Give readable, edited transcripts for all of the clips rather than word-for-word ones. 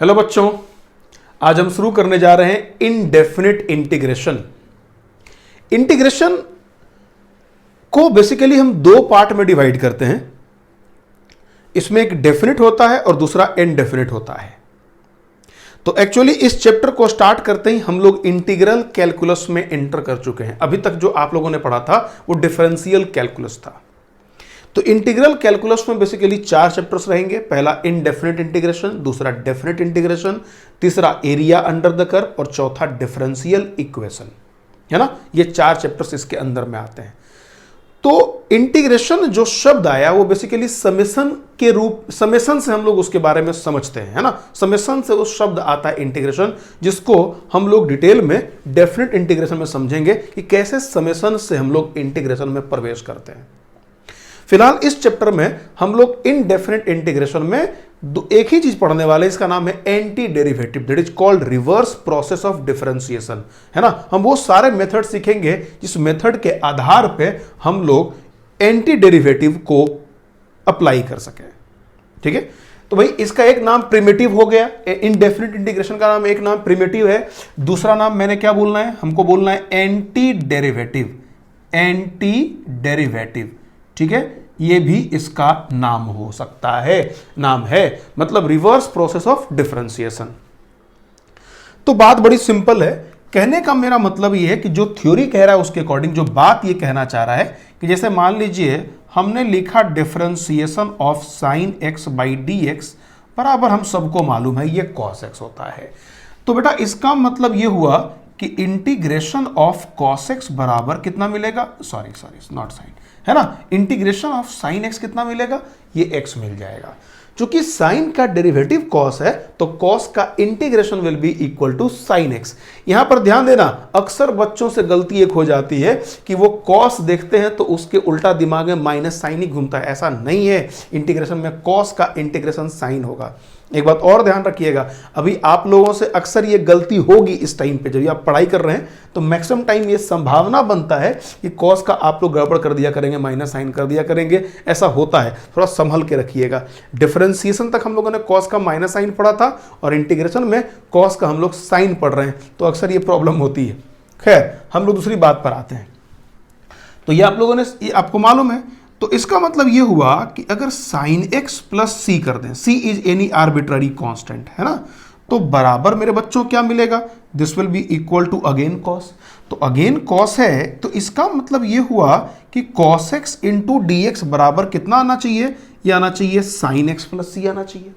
Hello बच्चों, आज हम शुरू करने जा रहे हैं इनडेफिनिट इंटीग्रेशन। इंटीग्रेशन को बेसिकली हम दो पार्ट में डिवाइड करते हैं। इसमें एक डेफिनिट होता है और दूसरा इनडेफिनिट होता है। तो एक्चुअली इस चैप्टर को स्टार्ट करते ही हम लोग इंटीग्रल कैलकुलस में एंटर कर चुके हैं। अभी तक जो आप लोगों ने पढ़ा था वो डिफरेंशियल कैलकुलस था। तो इंटीग्रल कैलकुलस में बेसिकली 4 चैप्टर्स रहेंगे। पहला इनडेफिनिट इंटीग्रेशन, दूसरा डेफिनिट इंटीग्रेशन, तीसरा एरिया अंडर द कर्व और चौथा डिफरेंशियल इक्वेशन, है ना। ये 4 चैप्टर्स इसके अंदर में आते हैं। तो इंटीग्रेशन जो शब्द आया वो बेसिकली समेशन के रूप, समेशन से हम लोग उसके बारे में समझते हैं, है ना। समेशन से वो शब्द आता है इंटीग्रेशन, जिसको हम लोग डिटेल में डेफिनिट इंटीग्रेशन में समझेंगे कि कैसे समेशन से हम लोग इंटीग्रेशन में प्रवेश करते हैं। फिलहाल इस चैप्टर में हम लोग इनडेफिनिट इंटीग्रेशन में एक ही चीज पढ़ने वाले, इसका नाम है anti derivative, that is called reverse process of differentiation, है ना। हम वो सारे मेथड सीखेंगे जिस मेथड के आधार पे हम लोग एंटी डेरिवेटिव को अप्लाई कर सके। ठीक है, तो भाई इसका एक नाम प्रिमिटिव हो गया। इनडेफिनिट इंटीग्रेशन का नाम, एक नाम प्रिमिटिव है, दूसरा नाम मैंने क्या बोलना है, हमको बोलना है एंटी डेरिवेटिव। एंटी डेरिवेटिव, ठीक है, ये भी इसका नाम हो सकता है, नाम है, मतलब रिवर्स प्रोसेस ऑफ डिफरेंशिएशन। तो बात बड़ी सिंपल है। कहने का मेरा मतलब ये है कि जो थ्योरी कह रहा है उसके अकॉर्डिंग जो बात ये कहना चाह रहा है कि जैसे मान लीजिए हमने लिखा differentiation of sine x by D x बराबर, हम सबको मालूम है ये कॉस एक्स होता है। तो बेटा इसका मतलब ये हुआ कि इंटीग्रेशन ऑफ कॉस एक्स बराबर कितना मिलेगा, सॉरी नॉट साइन, है ना। इंटीग्रेशन ऑफ साइन एक्स कितना मिलेगा, ये एक्स मिल जाएगा। चूंकि साइन का डेरिवेटिव कॉस है तो कॉस का integration will be equal to sine x. यहां पर ध्यान देना, अक्सर बच्चों से गलती एक हो जाती है कि वो कॉस देखते हैं तो उसके उल्टा दिमाग में माइनस साइन ही घूमता है। ऐसा नहीं है, इंटीग्रेशन में कॉस का इंटीग्रेशन साइन होगा। एक बात और ध्यान रखिएगा, अभी आप लोगों से अक्सर ये गलती होगी इस टाइम पे, जब आप पढ़ाई कर रहे हैं तो मैक्सिमम टाइम ये संभावना बनता है कि कॉस का आप लोग गड़बड़ कर दिया करेंगे, माइनस साइन कर दिया करेंगे, ऐसा होता है। थोड़ा संभल के रखिएगा। डिफरेंशिएशन तक हम लोगों ने कॉस का माइनस साइन पढ़ा था और इंटीग्रेशन में कॉस का हम लोग साइन पढ़ रहे हैं, तो अक्सर ये प्रॉब्लम होती है। खैर, हम लोग दूसरी बात पर आते हैं। तो ये आप लोगों ने, ये आपको मालूम है, तो इसका मतलब ये हुआ कि अगर साइन एक्स प्लस सी कर दें, c is any arbitrary constant, है ना, तो बराबर मेरे बच्चों क्या मिलेगा, this will be equal to again cos. तो अगेन कॉस है तो इसका मतलब ये हुआ कि cos x into d x बराबर कितना आना चाहिए, ये आना चाहिए साइन एक्स प्लस सी आना चाहिए,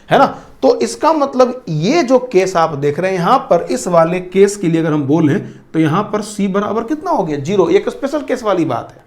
है ना। तो इसका मतलब ये जो केस आप देख रहे हैं यहां पर, इस वाले केस के लिए अगर हम बोलें तो यहां पर सी बराबर कितना हो गया, 0। एक स्पेशल केस वाली बात है।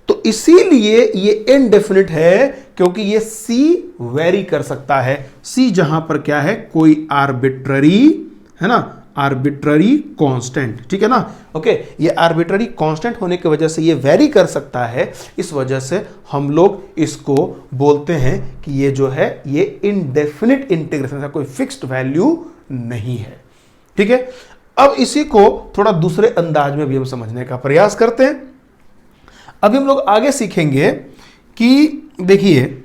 तो इसीलिए ये इनडेफिनिट है क्योंकि ये सी वेरी कर सकता है। सी जहां पर क्या है, कोई आर्बिट्ररी, है ना, आर्बिट्ररी कांस्टेंट, ठीक है ना। ओके, ये आर्बिट्ररी कांस्टेंट होने की वजह से ये वेरी कर सकता है, इस वजह से हम लोग इसको बोलते हैं कि ये जो है ये इनडेफिनिट इंटीग्रेशन है, कोई फिक्स्ड वैल्यू नहीं है। ठीक है, अब इसी को थोड़ा दूसरे अंदाज में भी हम समझने का प्रयास करते हैं। अभी हम लोग आगे सीखेंगे कि देखिए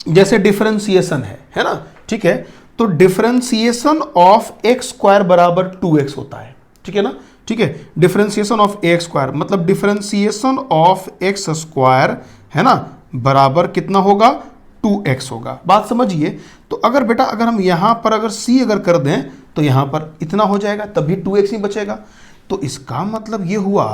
जैसे डिफरेंशिएशन है ना, ठीक है। तो डिफरेंशिएशन ऑफ एक्स स्क्वायर बराबर 2x होता है, ठीक है ना, ठीक है। डिफरेंशिएशन ऑफ एक्स स्क्वायर मतलब डिफरेंशिएशन ऑफ एक्स स्क्वायर, है ना, बराबर कितना होगा, 2x होगा। बात समझिए। तो अगर बेटा अगर हम यहां पर अगर c अगर कर दें तो यहां पर इतना हो जाएगा, तभी 2x ही बचेगा। तो इसका मतलब ये हुआ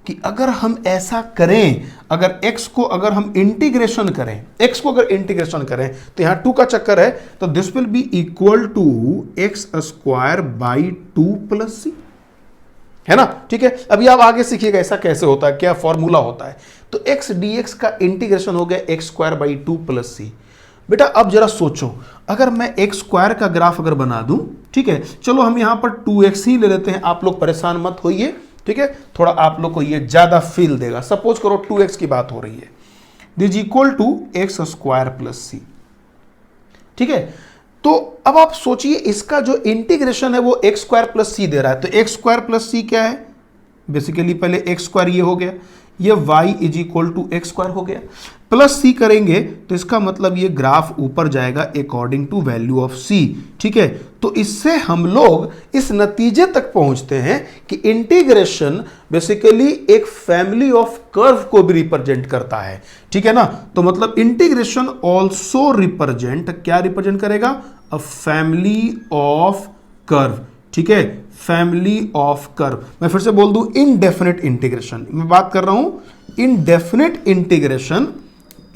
कि अगर हम ऐसा करें, अगर x को अगर हम इंटीग्रेशन करें, x को अगर इंटीग्रेशन करें तो यहां 2 का चक्कर है, तो this will be equal to x square by 2 plus C, है ना, ठीक है। अभी आप आगे सीखिएगा ऐसा कैसे होता है, क्या फॉर्मूला होता है। तो x dx का इंटीग्रेशन हो गया एक्स स्क्वायर बाई 2 प्लस सी। बेटा अब जरा सोचो, अगर मैं एक्स स्क्वायर का ग्राफ अगर बना दूं, ठीक है, चलो हम यहां पर 2x ही ले लेते हैं, आप लोग परेशान मत होइए, ठीक है, थोड़ा आप लोग को ये ज्यादा फील देगा। सपोज करो 2x की बात हो रही है, this equal to x square plus C, ठीक है। तो अब आप सोचिए इसका जो इंटीग्रेशन है वो एक्स स्क्वायर प्लस सी दे रहा है। तो एक्स स्क्वायर प्लस सी क्या है, बेसिकली पहले एक्स स्क्वायर ये हो गया, ये y is equal to x square हो गया, प्लस c करेंगे तो इसका मतलब ये ग्राफ ऊपर जाएगा according to value of c। ठीक है, तो इससे हम लोग इस नतीजे तक पहुंचते हैं कि इंटीग्रेशन बेसिकली एक फैमिली ऑफ कर्व को भी रिप्रेजेंट करता है। ठीक है ना, तो मतलब इंटीग्रेशन ऑल्सो रिप्रेजेंट, क्या रिप्रेजेंट करेगा, अ फैमिली ऑफ कर्व। ठीक है, फैमिली ऑफ कर्व। मैं फिर से बोल दूं, इनडेफिनिट इंटीग्रेशन, मैं बात कर रहा हूं indefinite integration,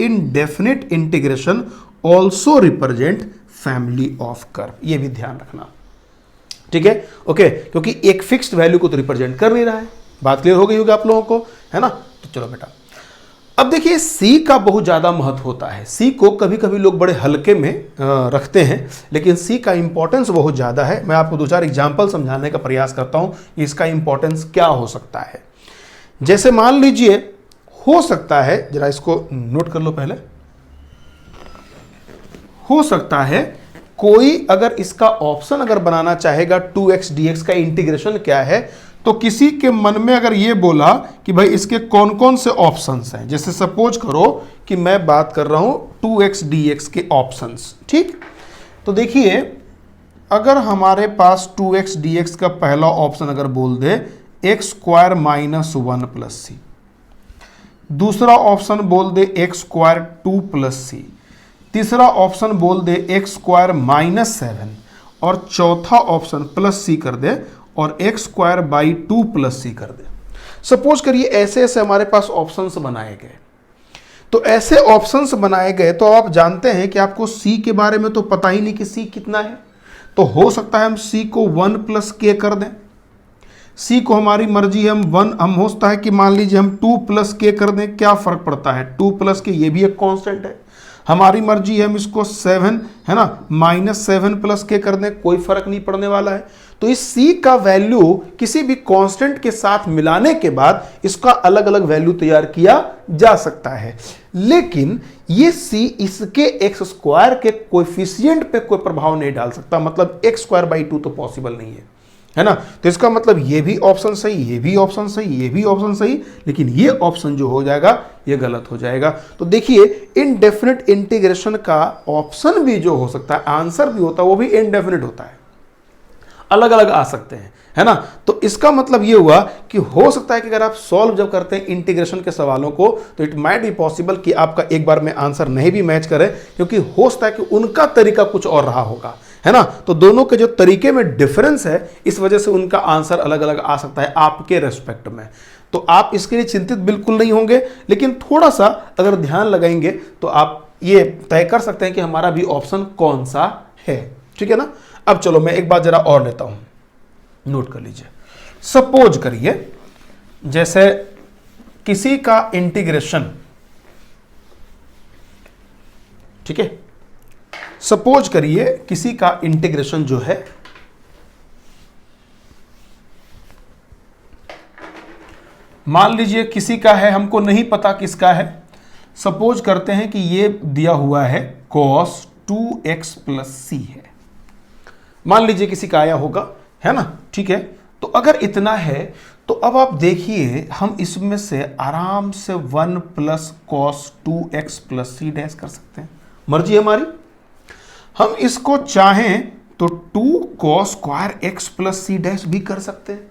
indefinite integration also represent family of curve, ये भी ध्यान रखना। ठीक है, ओके, क्योंकि एक फिक्स्ड वैल्यू को तो रिप्रेजेंट कर नहीं रहा है। बात क्लियर हो गई होगी आप लोगों को, है ना। तो चलो बेटा, अब देखिए सी का बहुत ज्यादा महत्व होता है। सी को कभी कभी लोग बड़े हल्के में रखते हैं, लेकिन सी का इंपॉर्टेंस बहुत ज्यादा है। मैं आपको दो चार एग्जांपल समझाने का प्रयास करता हूं कि इसका इंपॉर्टेंस क्या हो सकता है। जैसे मान लीजिए, हो सकता है, जरा इसको नोट कर लो पहले, हो सकता है कोई अगर इसका ऑप्शन अगर बनाना चाहेगा 2x dx का इंटीग्रेशन क्या है, तो किसी के मन में अगर ये बोला कि भाई इसके कौन कौन से ऑप्शंस हैं, जैसे सपोज करो कि मैं बात कर रहा हूं 2x dx के ऑप्शंस। ठीक, तो देखिए अगर हमारे पास 2x dx का पहला ऑप्शन अगर बोल दे एक्स स्क्वायर माइनस 1 प्लस सी, दूसरा ऑप्शन बोल दे एक्स स्क्वायर 2 प्लस सी, तीसरा ऑप्शन बोल दे एक्स स्क्वायर माइनस 7, और चौथा ऑप्शन प्लस सी कर दे और x square by 2 plus c कर दे। सपोज करिए ऐसे ऐसे हमारे पास ऑप्शंस बनाए गए। तो ऐसे ऑप्शंस बनाए गए तो आप जानते हैं कि आपको सी के बारे में तो पता ही नहीं कि सी कितना है, तो हो सकता है हम सी को 1 प्लस के कर दें। सी को हमारी मर्जी है, हम हो सकता है कि मान लीजिए हम 2 प्लस के कर दें, क्या फर्क पड़ता है, 2 प्लस के ये भी एक कांस्टेंट है। हमारी मर्जी है हम इसको 7 है ना माइनस 7 प्लस के कर दें, कोई फर्क नहीं पड़ने वाला है। तो इस सी का वैल्यू किसी भी कांस्टेंट के साथ मिलाने के बाद इसका अलग अलग वैल्यू तैयार किया जा सकता है, लेकिन ये सी इसके एक्स स्क्वायर के कोएफिशिएंट पे कोई प्रभाव नहीं डाल सकता। मतलब एक्स स्क्वायर बाई 2 तो पॉसिबल नहीं है ना। तो इसका मतलब ये भी ऑप्शन सही, ये भी ऑप्शन सही, ये भी ऑप्शन सही, लेकिन ये ऑप्शन जो हो जाएगा ये गलत हो जाएगा। तो देखिए इनडेफिनिट इंटीग्रेशन का ऑप्शन भी जो हो सकता है, आंसर भी होता है, वो भी इनडेफिनिट होता है, अलग अलग आ सकते हैं, है ना। तो इसका मतलब ये हुआ कि हो सकता है कि अगर आप सॉल्व जब करते हैं इंटीग्रेशन के सवालों को, तो इट माइट बी पॉसिबल कि आपका एक बार में आंसर नहीं भी मैच करे, क्योंकि हो सकता है कि उनका तरीका कुछ और रहा होगा, है ना। तो दोनों के जो तरीके में डिफरेंस है, इस वजह से उनका आंसर अलग अलग आ सकता है आपके रेस्पेक्ट में। तो आप इसके लिए चिंतित बिल्कुल नहीं होंगे, लेकिन थोड़ा सा अगर ध्यान लगाएंगे तो आप ये तय कर सकते हैं कि हमारा भी ऑप्शन कौन सा है। ठीक है ना। अब चलो मैं एक बात जरा और लेता हूं, नोट कर लीजिए। सपोज करिए जैसे किसी का इंटीग्रेशन, ठीक है, सपोज करिए किसी का इंटीग्रेशन जो है मान लीजिए किसी का है, हमको नहीं पता किसका है। सपोज करते हैं कि ये दिया हुआ है cos 2x प्लस सी है, मान लीजिए किसी का आया होगा, है ना। ठीक है, तो अगर इतना है तो अब आप देखिए हम इसमें से आराम से 1 plus cos 2x plus c dash कर सकते हैं, मर्जी हमारी। हम इसको चाहें तो 2 cos square x plus c dash भी कर सकते हैं,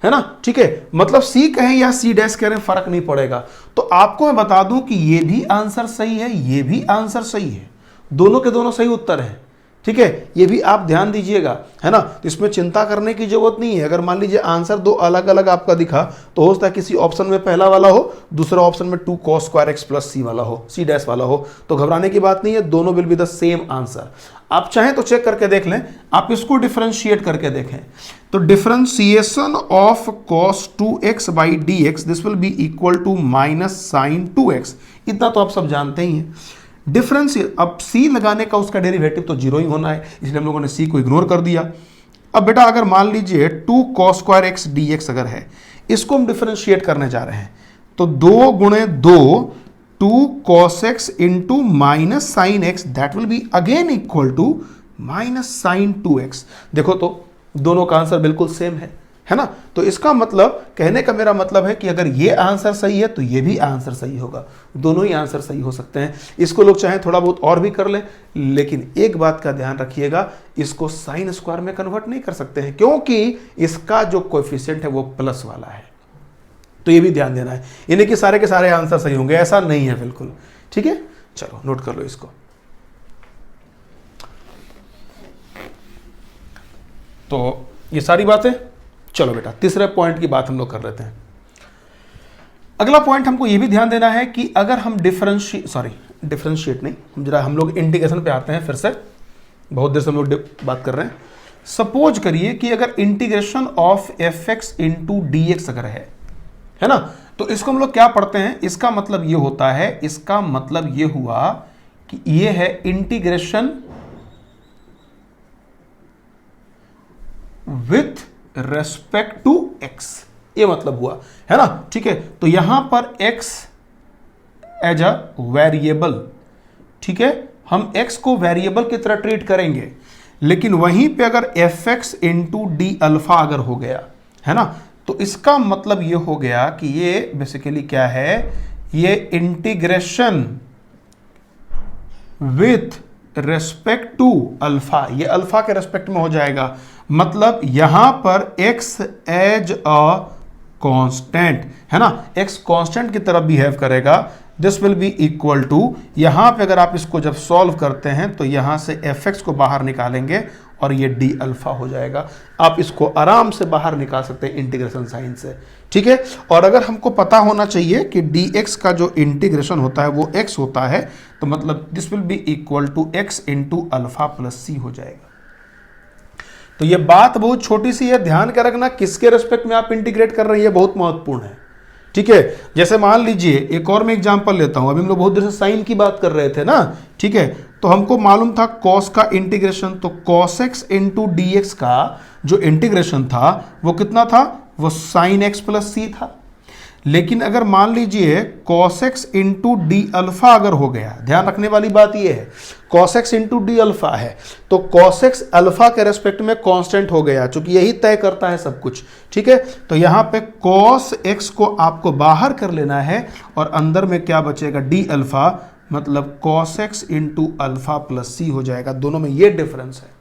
है ना। ठीक है, मतलब सी कहें या सी डैश करें फर्क नहीं पड़ेगा। तो आपको मैं बता दूं कि ये भी आंसर सही है, ये भी आंसर सही है, दोनों के दोनों सही उत्तर है। ठीक है, ये भी आप ध्यान दीजिएगा, है ना। तो इसमें चिंता करने की जरूरत नहीं है। अगर मान लीजिए आंसर दो अलग अलग आपका दिखा, तो हो सकता है किसी ऑप्शन में पहला वाला हो, दूसरा ऑप्शन में 2 cos स्क्वायर x प्लस सी वाला हो, सी डैश वाला हो, तो घबराने की बात नहीं है, दोनों will be the same answer. आप चाहें तो चेक करके देख लें, आप इसको डिफरेंशिएट करके देखें। तो differentiation of cos 2x by dx this will be equal to minus sine 2x, इतना तो आप सब जानते ही हैं। डिफरेंस, अब c लगाने का उसका डेरिवेटिव तो जीरो ही होना है, इसलिए हम लोगों ने c को इग्नोर कर दिया। अब बेटा अगर मान लीजिए 2 cos स्क्वायर x dx अगर है, इसको हम डिफरेंशिएट करने जा रहे हैं, तो 2 गुणे 2 2 cos x into minus sine x, that will be again equal to minus sine 2x। देखो तो दोनों का आंसर बिल्कुल सेम है है ना। तो इसका मतलब, कहने का मेरा मतलब है कि अगर ये आंसर सही है तो ये भी आंसर सही होगा, दोनों ही आंसर सही हो सकते हैं। इसको लोग चाहें थोड़ा बहुत और भी कर लें, लेकिन एक बात का ध्यान रखिएगा, इसको साइन स्क्वायर में कन्वर्ट नहीं कर सकते हैं, क्योंकि इसका जो कोएफिशिएंट है वो प्लस वाला है। तो ये भी ध्यान देना है, यानी कि सारे के सारे आंसर सही होंगे ऐसा नहीं है बिल्कुल। ठीक है, चलो नोट कर लो इसको। तो ये सारी बातें, चलो बेटा तीसरे पॉइंट की बात हम लोग कर लेते हैं। अगला पॉइंट हमको ये भी ध्यान देना है कि अगर हम डिफरेंशिएट नहीं, हम लोग इंटीग्रेशन पे आते हैं फिर से, बहुत देर से हम लोग बात कर रहे हैं। सपोज करिए कि अगर integration of F x into d x अगर है ना, तो इसको हम लोग क्या पढ़ते हैं, इसका मतलब ये होता है, इसका मतलब ये हुआ कि ये है integration with respect to x, ये मतलब हुआ, है ना। ठीक है, तो यहां पर x एज अ वेरिएबल, ठीक है, हम x को वेरिएबल की तरह ट्रीट करेंगे, लेकिन वहीं पे अगर F x into D alpha अगर हो गया, है ना, तो इसका मतलब ये हो गया कि ये बेसिकली क्या है, ये integration with respect to alpha, ये अल्फा के रेस्पेक्ट में हो जाएगा। मतलब यहां पर x एज अ कांस्टेंट, है ना, x कांस्टेंट की तरफ बिहेव करेगा। This will be equal to, यहां पे अगर आप इसको जब सॉल्व करते हैं तो यहां से fx को बाहर निकालेंगे और ये d अल्फा हो जाएगा। आप इसको आराम से बाहर निकाल सकते हैं इंटीग्रेशन साइन से। ठीक है, और अगर हमको पता होना चाहिए कि dx का जो इंटीग्रेशन होता है वो x होता है, तो मतलब this will be equal to x into alpha plus c हो जाएगा। तो ये बात बहुत छोटी सी है, ध्यान का रखना किसके रेस्पेक्ट में आप इंटीग्रेट कर रही है बहुत महत्वपूर्ण है। ठीक है, जैसे मान लीजिए एक और मैं एग्जांपल लेता हूं, अभी हम लोग बहुत देर से साइन की बात कर रहे थे ना। ठीक है, तो हमको मालूम था कॉस का इंटीग्रेशन, तो cos x into d x का जो इंटीग्रेशन था वो कितना था, वो साइन एक्स प्लस सी था। लेकिन अगर मान लीजिए cos x into D alpha अगर हो गया, ध्यान रखने वाली बात यह है, cos x into D alpha है, तो कॉस एक्स अल्फा के रेस्पेक्ट में कांस्टेंट हो गया, चूंकि यही तय करता है सब कुछ। ठीक है, तो यहां पे कॉस एक्स को आपको बाहर कर लेना है और अंदर में क्या बचेगा, डी अल्फा, मतलब cos x into alpha plus C हो जाएगा। दोनों में ये डिफरेंस है।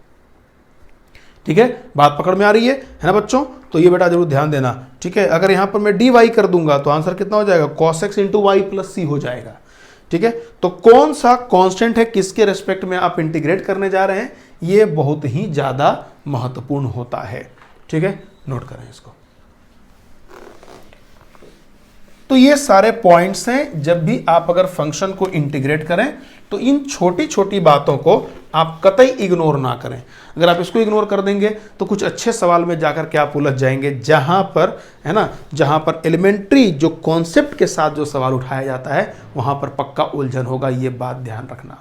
ठीक है, बात पकड़ में आ रही है ना बच्चों। तो ये बेटा जरूर ध्यान देना। ठीक है, अगर यहां पर मैं डी वाई कर दूंगा तो आंसर कितना हो जाएगा, cos x into y plus C हो जाएगा। ठीक है, तो कौन सा कांस्टेंट है, किसके रेस्पेक्ट में आप इंटीग्रेट करने जा रहे हैं, ये बहुत ही ज्यादा महत्वपूर्ण होता है। ठीक है, नोट करें इसको। तो ये सारे पॉइंट्स हैं, जब भी आप अगर फंक्शन को इंटीग्रेट करें तो इन छोटी छोटी बातों को आप कतई इग्नोर ना करें। अगर आप इसको इग्नोर कर देंगे तो कुछ अच्छे सवाल में जाकर के आप उलझ जाएंगे, जहां पर, है ना, जहां पर एलिमेंट्री जो कॉन्सेप्ट के साथ जो सवाल उठाया जाता है वहां पर पक्का उलझन होगा, ये बात ध्यान रखना।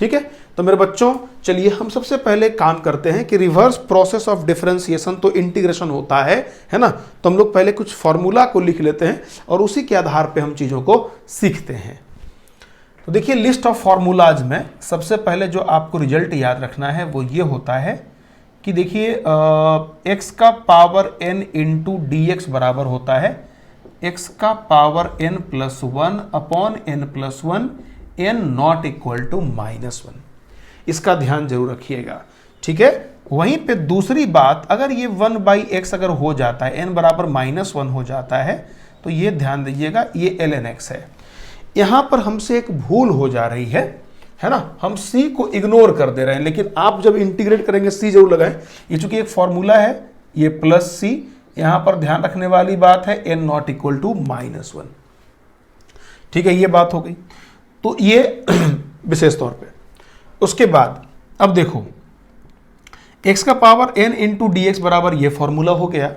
ठीक है, तो मेरे बच्चों चलिए हम सबसे पहले काम करते हैं कि रिवर्स प्रोसेस ऑफ डिफरेंशिएशन तो इंटीग्रेशन होता है ना। तो हम लोग पहले कुछ फॉर्मूला को लिख लेते हैं और उसी के आधार पे हम चीज़ों को सीखते हैं। तो देखिए लिस्ट ऑफ फार्मूलाज में सबसे पहले जो आपको रिजल्ट याद रखना है वो ये होता है कि देखिए x का power n into d x बराबर होता है x का power n plus one upon n plus one, n not equal to -1। इसका ध्यान जरूर रखिएगा। ठीक है, वहीं पे दूसरी बात, अगर ये 1/x अगर हो जाता है, n बराबर -1 हो जाता है, तो ये ध्यान दीजिएगा ये ln x है। यहां पर हमसे एक भूल हो जा रही है ना, हम c को इग्नोर कर दे रहे हैं, लेकिन आप जब इंटीग्रेट करेंगे c जरूर लगाएं। ये चूंकि एक फॉर्मूला है, ये प्लस c, यहां पर ध्यान रखने वाली बात है n नॉट इक्वल टू -1। ठीक है, ये बात हो गई। तो ये विशेष तौर पे, उसके बाद अब देखो x का power n into d x बराबर ये फॉर्मूला हो गया।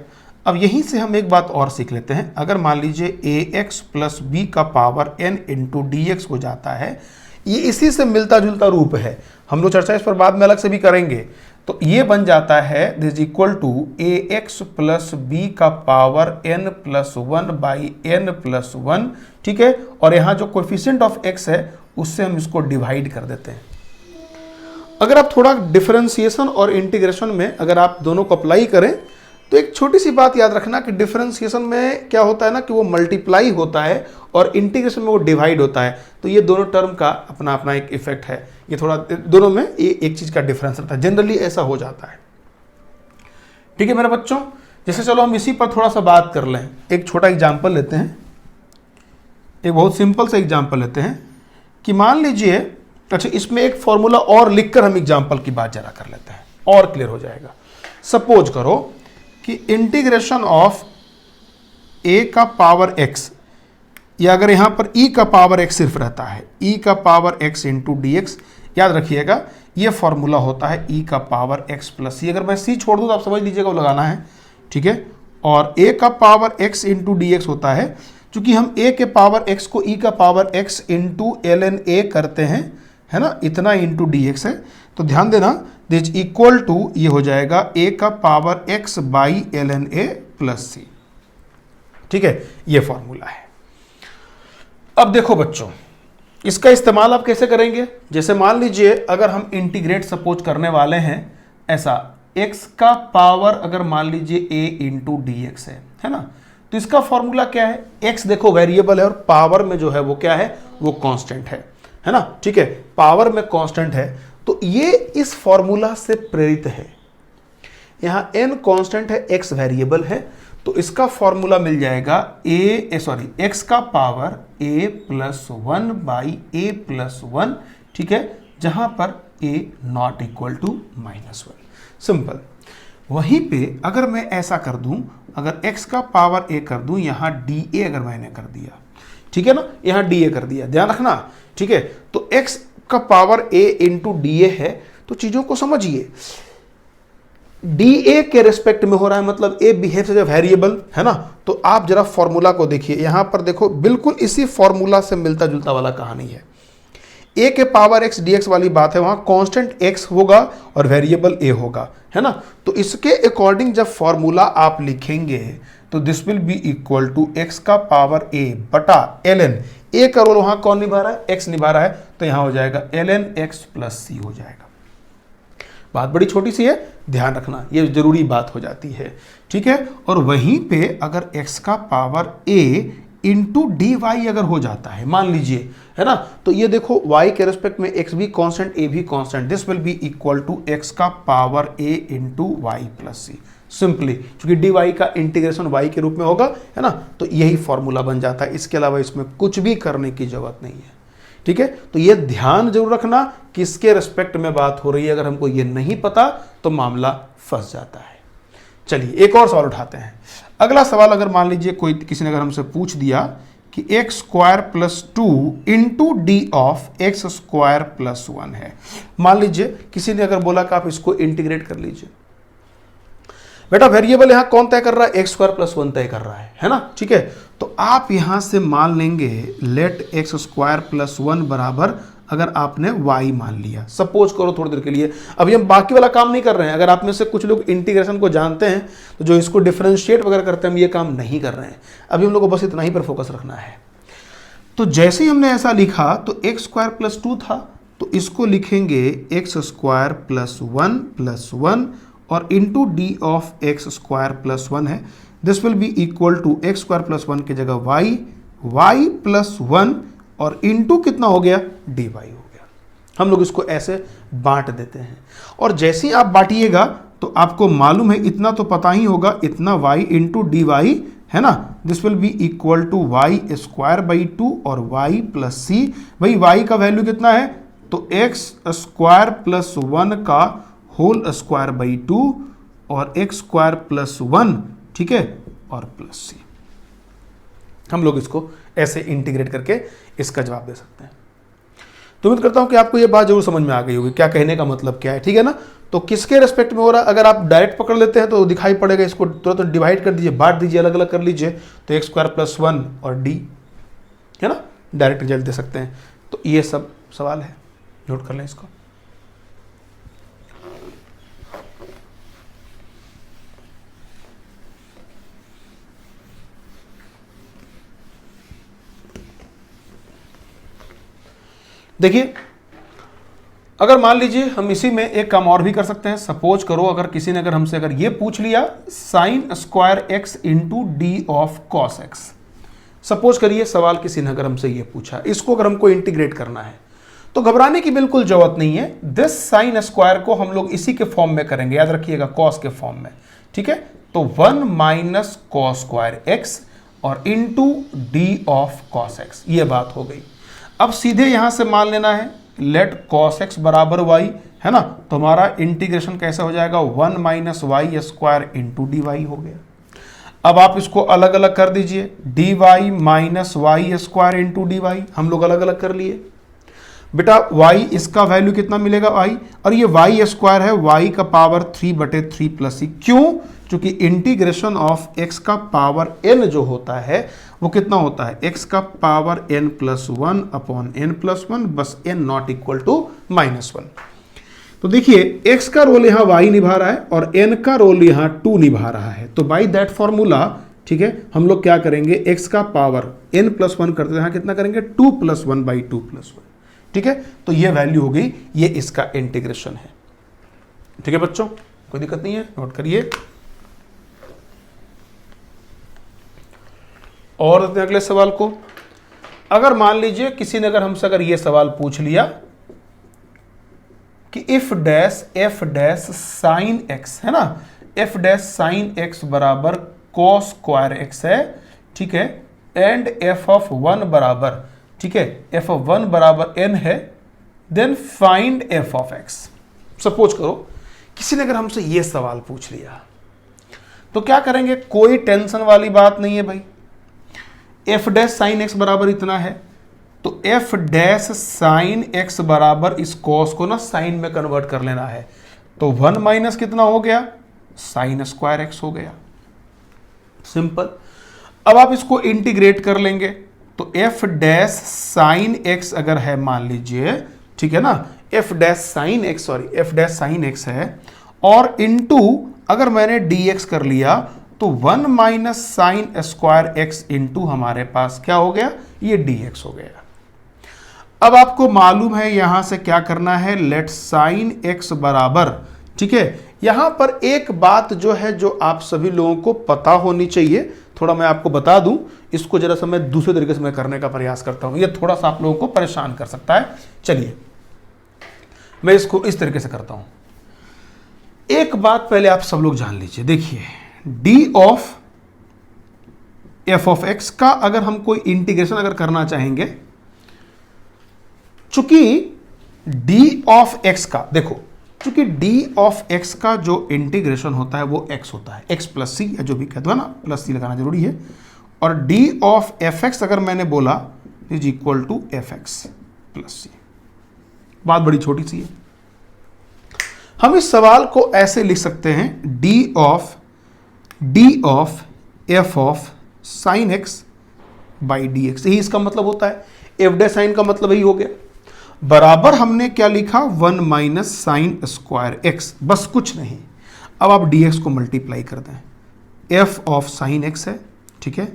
अब यहीं से हम एक बात और सीख लेते हैं। अगर मान लीजिए ax प्लस बी का power n into d x हो जाता है, ये इसी से मिलता जुलता रूप है, हम लोग चर्चा इस पर बाद में अलग से भी करेंगे। तो ये बन जाता है this equal to ax plus b का power n plus 1 by n plus 1। ठीक है, और यहाँ जो कोएफिशिएंट ऑफ x है उससे हम इसको डिवाइड कर देते हैं। अगर आप थोड़ा डिफरेंशिएशन और इंटीग्रेशन में अगर आप दोनों को अप्लाई करें तो एक छोटी सी बात याद रखना कि डिफरेंशिएशन में क्या होता है ना कि वो मल्टीप्लाई होता है और इंटीग्रेशन में वो डिवाइड होता है। तो ये दोनों टर्म का अपना अपना एक इफेक्ट है, ये थोड़ा दोनों में ये एक चीज का डिफरेंस रहता है, जनरली ऐसा हो जाता है। ठीक है मेरे बच्चों, जैसे चलो हम इसी पर थोड़ा सा बात कर लें। एक छोटा एग्जाम्पल लेते हैं, एक बहुत सिंपल सा एग्जाम्पल लेते हैं कि मान लीजिए, अच्छा इसमें एक फॉर्मूला और लिखकर हम एग्जाम्पल की बात जरा कर लेते हैं और क्लियर हो जाएगा। सपोज करो कि इंटीग्रेशन ऑफ ए का पावर एक्स, या अगर यहां पर ई का पावर एक्स सिर्फ रहता है, ई का power x into d x, याद रखिएगा ये फॉर्मूला होता है ई का पावर एक्स प्लस सी। अगर मैं सी छोड़ दूं तो आप समझ लीजिएगा वो लगाना है, ठीक है। और ए का power x into d x होता है, क्योंकि हम ए के पावर एक्स को ई का power x into l n a करते हैं, है ना, इतना इंटू डी एक्स है। तो ध्यान देना दिस इक्वल टू ये हो जाएगा ए का power x by l n a plus C. ठीक है, ये फॉर्मूला है। अब देखो बच्चों, इसका इस्तेमाल आप कैसे करेंगे। जैसे मान लीजिए अगर हम इंटीग्रेट सपोज करने वाले हैं ऐसा, x का पावर अगर मान लीजिए a इंटू डी एक्स है ना, तो इसका फॉर्मूला क्या है, x देखो वेरिएबल है और पावर में जो है वो क्या है, वो कांस्टेंट है ना। ठीक है, पावर में कांस्टेंट है, तो ये इस फॉर्मूला से प्रेरित है। यहां n कांस्टेंट है, x वेरिएबल है, तो इसका फॉर्मूला मिल जाएगा x का power a plus one by a plus one, ठीक है, जहां पर a not equal to minus one. Simple. वहीं पे अगर मैं ऐसा कर दूं, अगर x का पावर a कर दूं, यहां dA अगर मैंने कर दिया, ठीक है ना, यहां dA कर दिया, ध्यान रखना, ठीक है। तो x का पावर a इंटू dA है, तो चीजों को समझिए, dA के रेस्पेक्ट में हो रहा है, मतलब a behaves as a variable, है ना। तो आप जरा फॉर्मूला को देखिए, यहां पर देखो बिल्कुल इसी फॉर्मूला से मिलता जुलता वाला कहानी है। a के पावर x dx वाली बात है, वहां कांस्टेंट x होगा और वेरिएबल a होगा, है ना। तो इसके अकॉर्डिंग जब फॉर्मूला आप लिखेंगे तो this will be equal to x का पावर a बटा ln, a का रोल वहां कौन निभा रहा है, x निभा रहा है, तो यहां हो जाएगा ln x प्लस c हो जाएगा। बात बड़ी छोटी सी है, ध्यान रखना, ये जरूरी बात हो जाती है, ठीक है। और वहीं पे अगर x का power a into d y अगर हो जाता है, मान लीजिए, है ना, तो ये देखो y के रेस्पेक्ट में x भी कांस्टेंट a भी constant, this will be equal to x का power a into y plus c, simply, क्योंकि डी वाई का इंटीग्रेशन y के रूप में होगा, है ना। तो यही फॉर्मूला बन जाता है, इसके अलावा इसमें कुछ भी करने की जरूरत नहीं है, ठीक है। तो ये ध्यान जरूर रखना किसके रेस्पेक्ट में बात हो रही है, अगर हमको ये नहीं पता तो मामला फंस जाता है। चलिए एक और सवाल उठाते हैं। अगला सवाल, अगर मान लीजिए कोई किसी ने अगर हमसे पूछ दिया कि x square plus two into d of x square plus one है, मान लीजिए किसी ने अगर बोला कि आप इसको इंटीग्रेट कर लीजिए, बेटा वेरिएबल यहां कौन तय कर रहा है, एक्स स्क्वायर प्लस वन तय कर रहा है ना, ठीक है। तो आप यहां से मान लेंगे let x square plus one बराबर, अगर आपने y मान लिया, सपोज करो थोड़ी देर के लिए, अभी हम बाकी वाला काम नहीं कर रहे हैं। अगर आप में से कुछ लोग इंटीग्रेशन को जानते हैं तो जो इसको डिफरेंशिएट वगैरह करते हैं, हम ये काम नहीं कर रहे हैं, अभी हम लोग को बस इतना ही पर फोकस रखना है। तो जैसे ही हमने ऐसा लिखा तो एक्स स्क्वायर प्लस टू था, तो इसको लिखेंगे एक्स स्क्वायर प्लस वन और into d of x square plus one है, this will be equal to x square plus one की जगह वाई प्लस वन और इंटू कितना हो गया, डी वाई हो गया। हम लोग इसको ऐसे बांट देते हैं, और जैसे ही आप बांटिएगा तो आपको मालूम है, इतना तो पता ही होगा, इतना y इंटू डी वाई, है ना, this will be equal to y square by two और y प्लस सी। भाई y का वैल्यू कितना है, तो एक्स स्क्वायर प्लस वन का होल स्क्वायर बाई टू और एक्स स्क्वायर प्लस वन, ठीक है, और प्लस सी। हम लोग इसको ऐसे इंटीग्रेट करके इसका जवाब दे सकते हैं। तो उम्मीद करता हूं कि आपको यह बात जरूर समझ में आ गई होगी, क्या कहने का मतलब क्या है, ठीक है ना। तो किसके रेस्पेक्ट में हो रहा है, अगर आप डायरेक्ट पकड़ लेते हैं तो दिखाई पड़ेगा, इसको तुरंत डिवाइड कर दीजिए, बांट दीजिए, अलग अलग कर लीजिए, तो एक्स स्क्वायर प्लस वन और डी, है ना, डायरेक्ट रिजल्ट दे सकते हैं। तो ये सब सवाल है, नोट कर लें इसको। देखिए अगर मान लीजिए हम इसी में एक काम और भी कर सकते हैं। सपोज करो अगर किसी ने अगर हमसे अगर ये पूछ लिया sine square x into d of cos x, suppose करिए सवाल किसी ने अगर हमसे ये पूछा, इसको अगर हमको इंटीग्रेट करना है तो घबराने की बिल्कुल जरूरत नहीं है। दिस साइन स्क्वायर को हम लोग इसी के फॉर्म में करेंगे, याद रखिएगा कॉस के फॉर्म में, ठीक है। तो 1 माइनस कॉस स्क्वायर एक्स और into d of cos x, ये बात हो गई। अब सीधे यहां से मान लेना है लेट कॉस एक्स बराबर वाई, है ना। तो हमारा इंटीग्रेशन कैसे हो जाएगा, 1 minus y square into d y हो गया। अब आप इसको अलग अलग कर दीजिए, d y minus y square into d y, हम लोग अलग अलग कर लिए। बेटा y इसका वैल्यू कितना मिलेगा y, और ये y स्क्वायर है y का पावर 3/3 प्लस c। क्यों? क्योंकि इंटीग्रेशन ऑफ x का पावर n जो होता है वो कितना होता है, x का power n plus 1 upon n plus 1, बस n नॉट इक्वल टू -1। तो देखिए x का रोल यहां y निभा रहा है और n का रोल यहां 2 निभा रहा है। तो बाई दैट फॉर्मूला, ठीक है, हम लोग क्या करेंगे, x का पावर n प्लस 1 करते हैं, यहां कितना करेंगे 2 + 1 / 2 + 1, ठीक है। तो ये वैल्यू हो गई, ये इसका इंटीग्रेशन है, ठीक है बच्चों, कोई दिक्कत नहीं है, नोट करिए। और देखते हैं अगले सवाल को। अगर मान लीजिए किसी ने अगर हमसे अगर ये सवाल पूछ लिया कि if dash F dash sine x, है ना, एफ डैश साइन एक्स बराबर कॉस स्क्वायर एक्स है, ठीक है, एंड एफ ऑफ 1 बराबर, ठीक है, एफ ऑफ 1 बराबर n है, then find f of x. Suppose करो किसी ने अगर हमसे यह सवाल पूछ लिया तो क्या करेंगे, कोई टेंशन वाली बात नहीं है भाई। एफ डैश साइन एक्स बराबर इतना है, तो एफ डैश साइन एक्स बराबर इस कॉस को ना साइन में कन्वर्ट कर लेना है। तो 1 माइनस कितना हो गया, साइन स्क्वायर एक्स हो गया, सिंपल। अब आप इसको इंटीग्रेट कर लेंगे तो एफ डैश साइन एक्स अगर है मान लीजिए, ठीक है ना, F dash sine x, sorry F dash sine x है, और इनटू अगर मैंने डी एक्स कर लिया तो 1 minus sine square x into हमारे पास क्या हो गया, ये डी एक्स हो गया। अब आपको मालूम है यहां से क्या करना है, लेट साइन एक्स बराबर, ठीक है। यहां पर एक बात जो है जो आप सभी लोगों को पता होनी चाहिए, थोड़ा मैं आपको बता दूं, इसको जरा सा मैं दूसरे तरीके से मैं करने का प्रयास करता हूं, ये थोड़ा सा आप लोगों को परेशान कर सकता है। चलिए मैं इसको इस तरीके से करता हूं। एक बात पहले आप सब लोग जान लीजिए, देखिए D of f of x का अगर हम कोई इंटीग्रेशन अगर करना चाहेंगे, चूंकि डी ऑफ एक्स का, देखो चूंकि डी ऑफ एक्स का जो इंटीग्रेशन होता है वो एक्स होता है, एक्स प्लस सी, या जो भी कहते हो ना, प्लस सी लगाना जरूरी है। और डी ऑफ एफ एक्स अगर मैंने बोला is equal to f x plus C, बात बड़ी छोटी सी है। हम इस सवाल को ऐसे लिख सकते हैं, D of f of sine x by D x, यही इसका मतलब होता है। एफ डे साइन का मतलब यही हो गया, बराबर हमने क्या लिखा, 1 माइनस साइन स्क्वायर एक्स, बस कुछ नहीं। अब आप डी एक्स को मल्टीप्लाई कर दें, एफ ऑफ साइन एक्स है, ठीक है,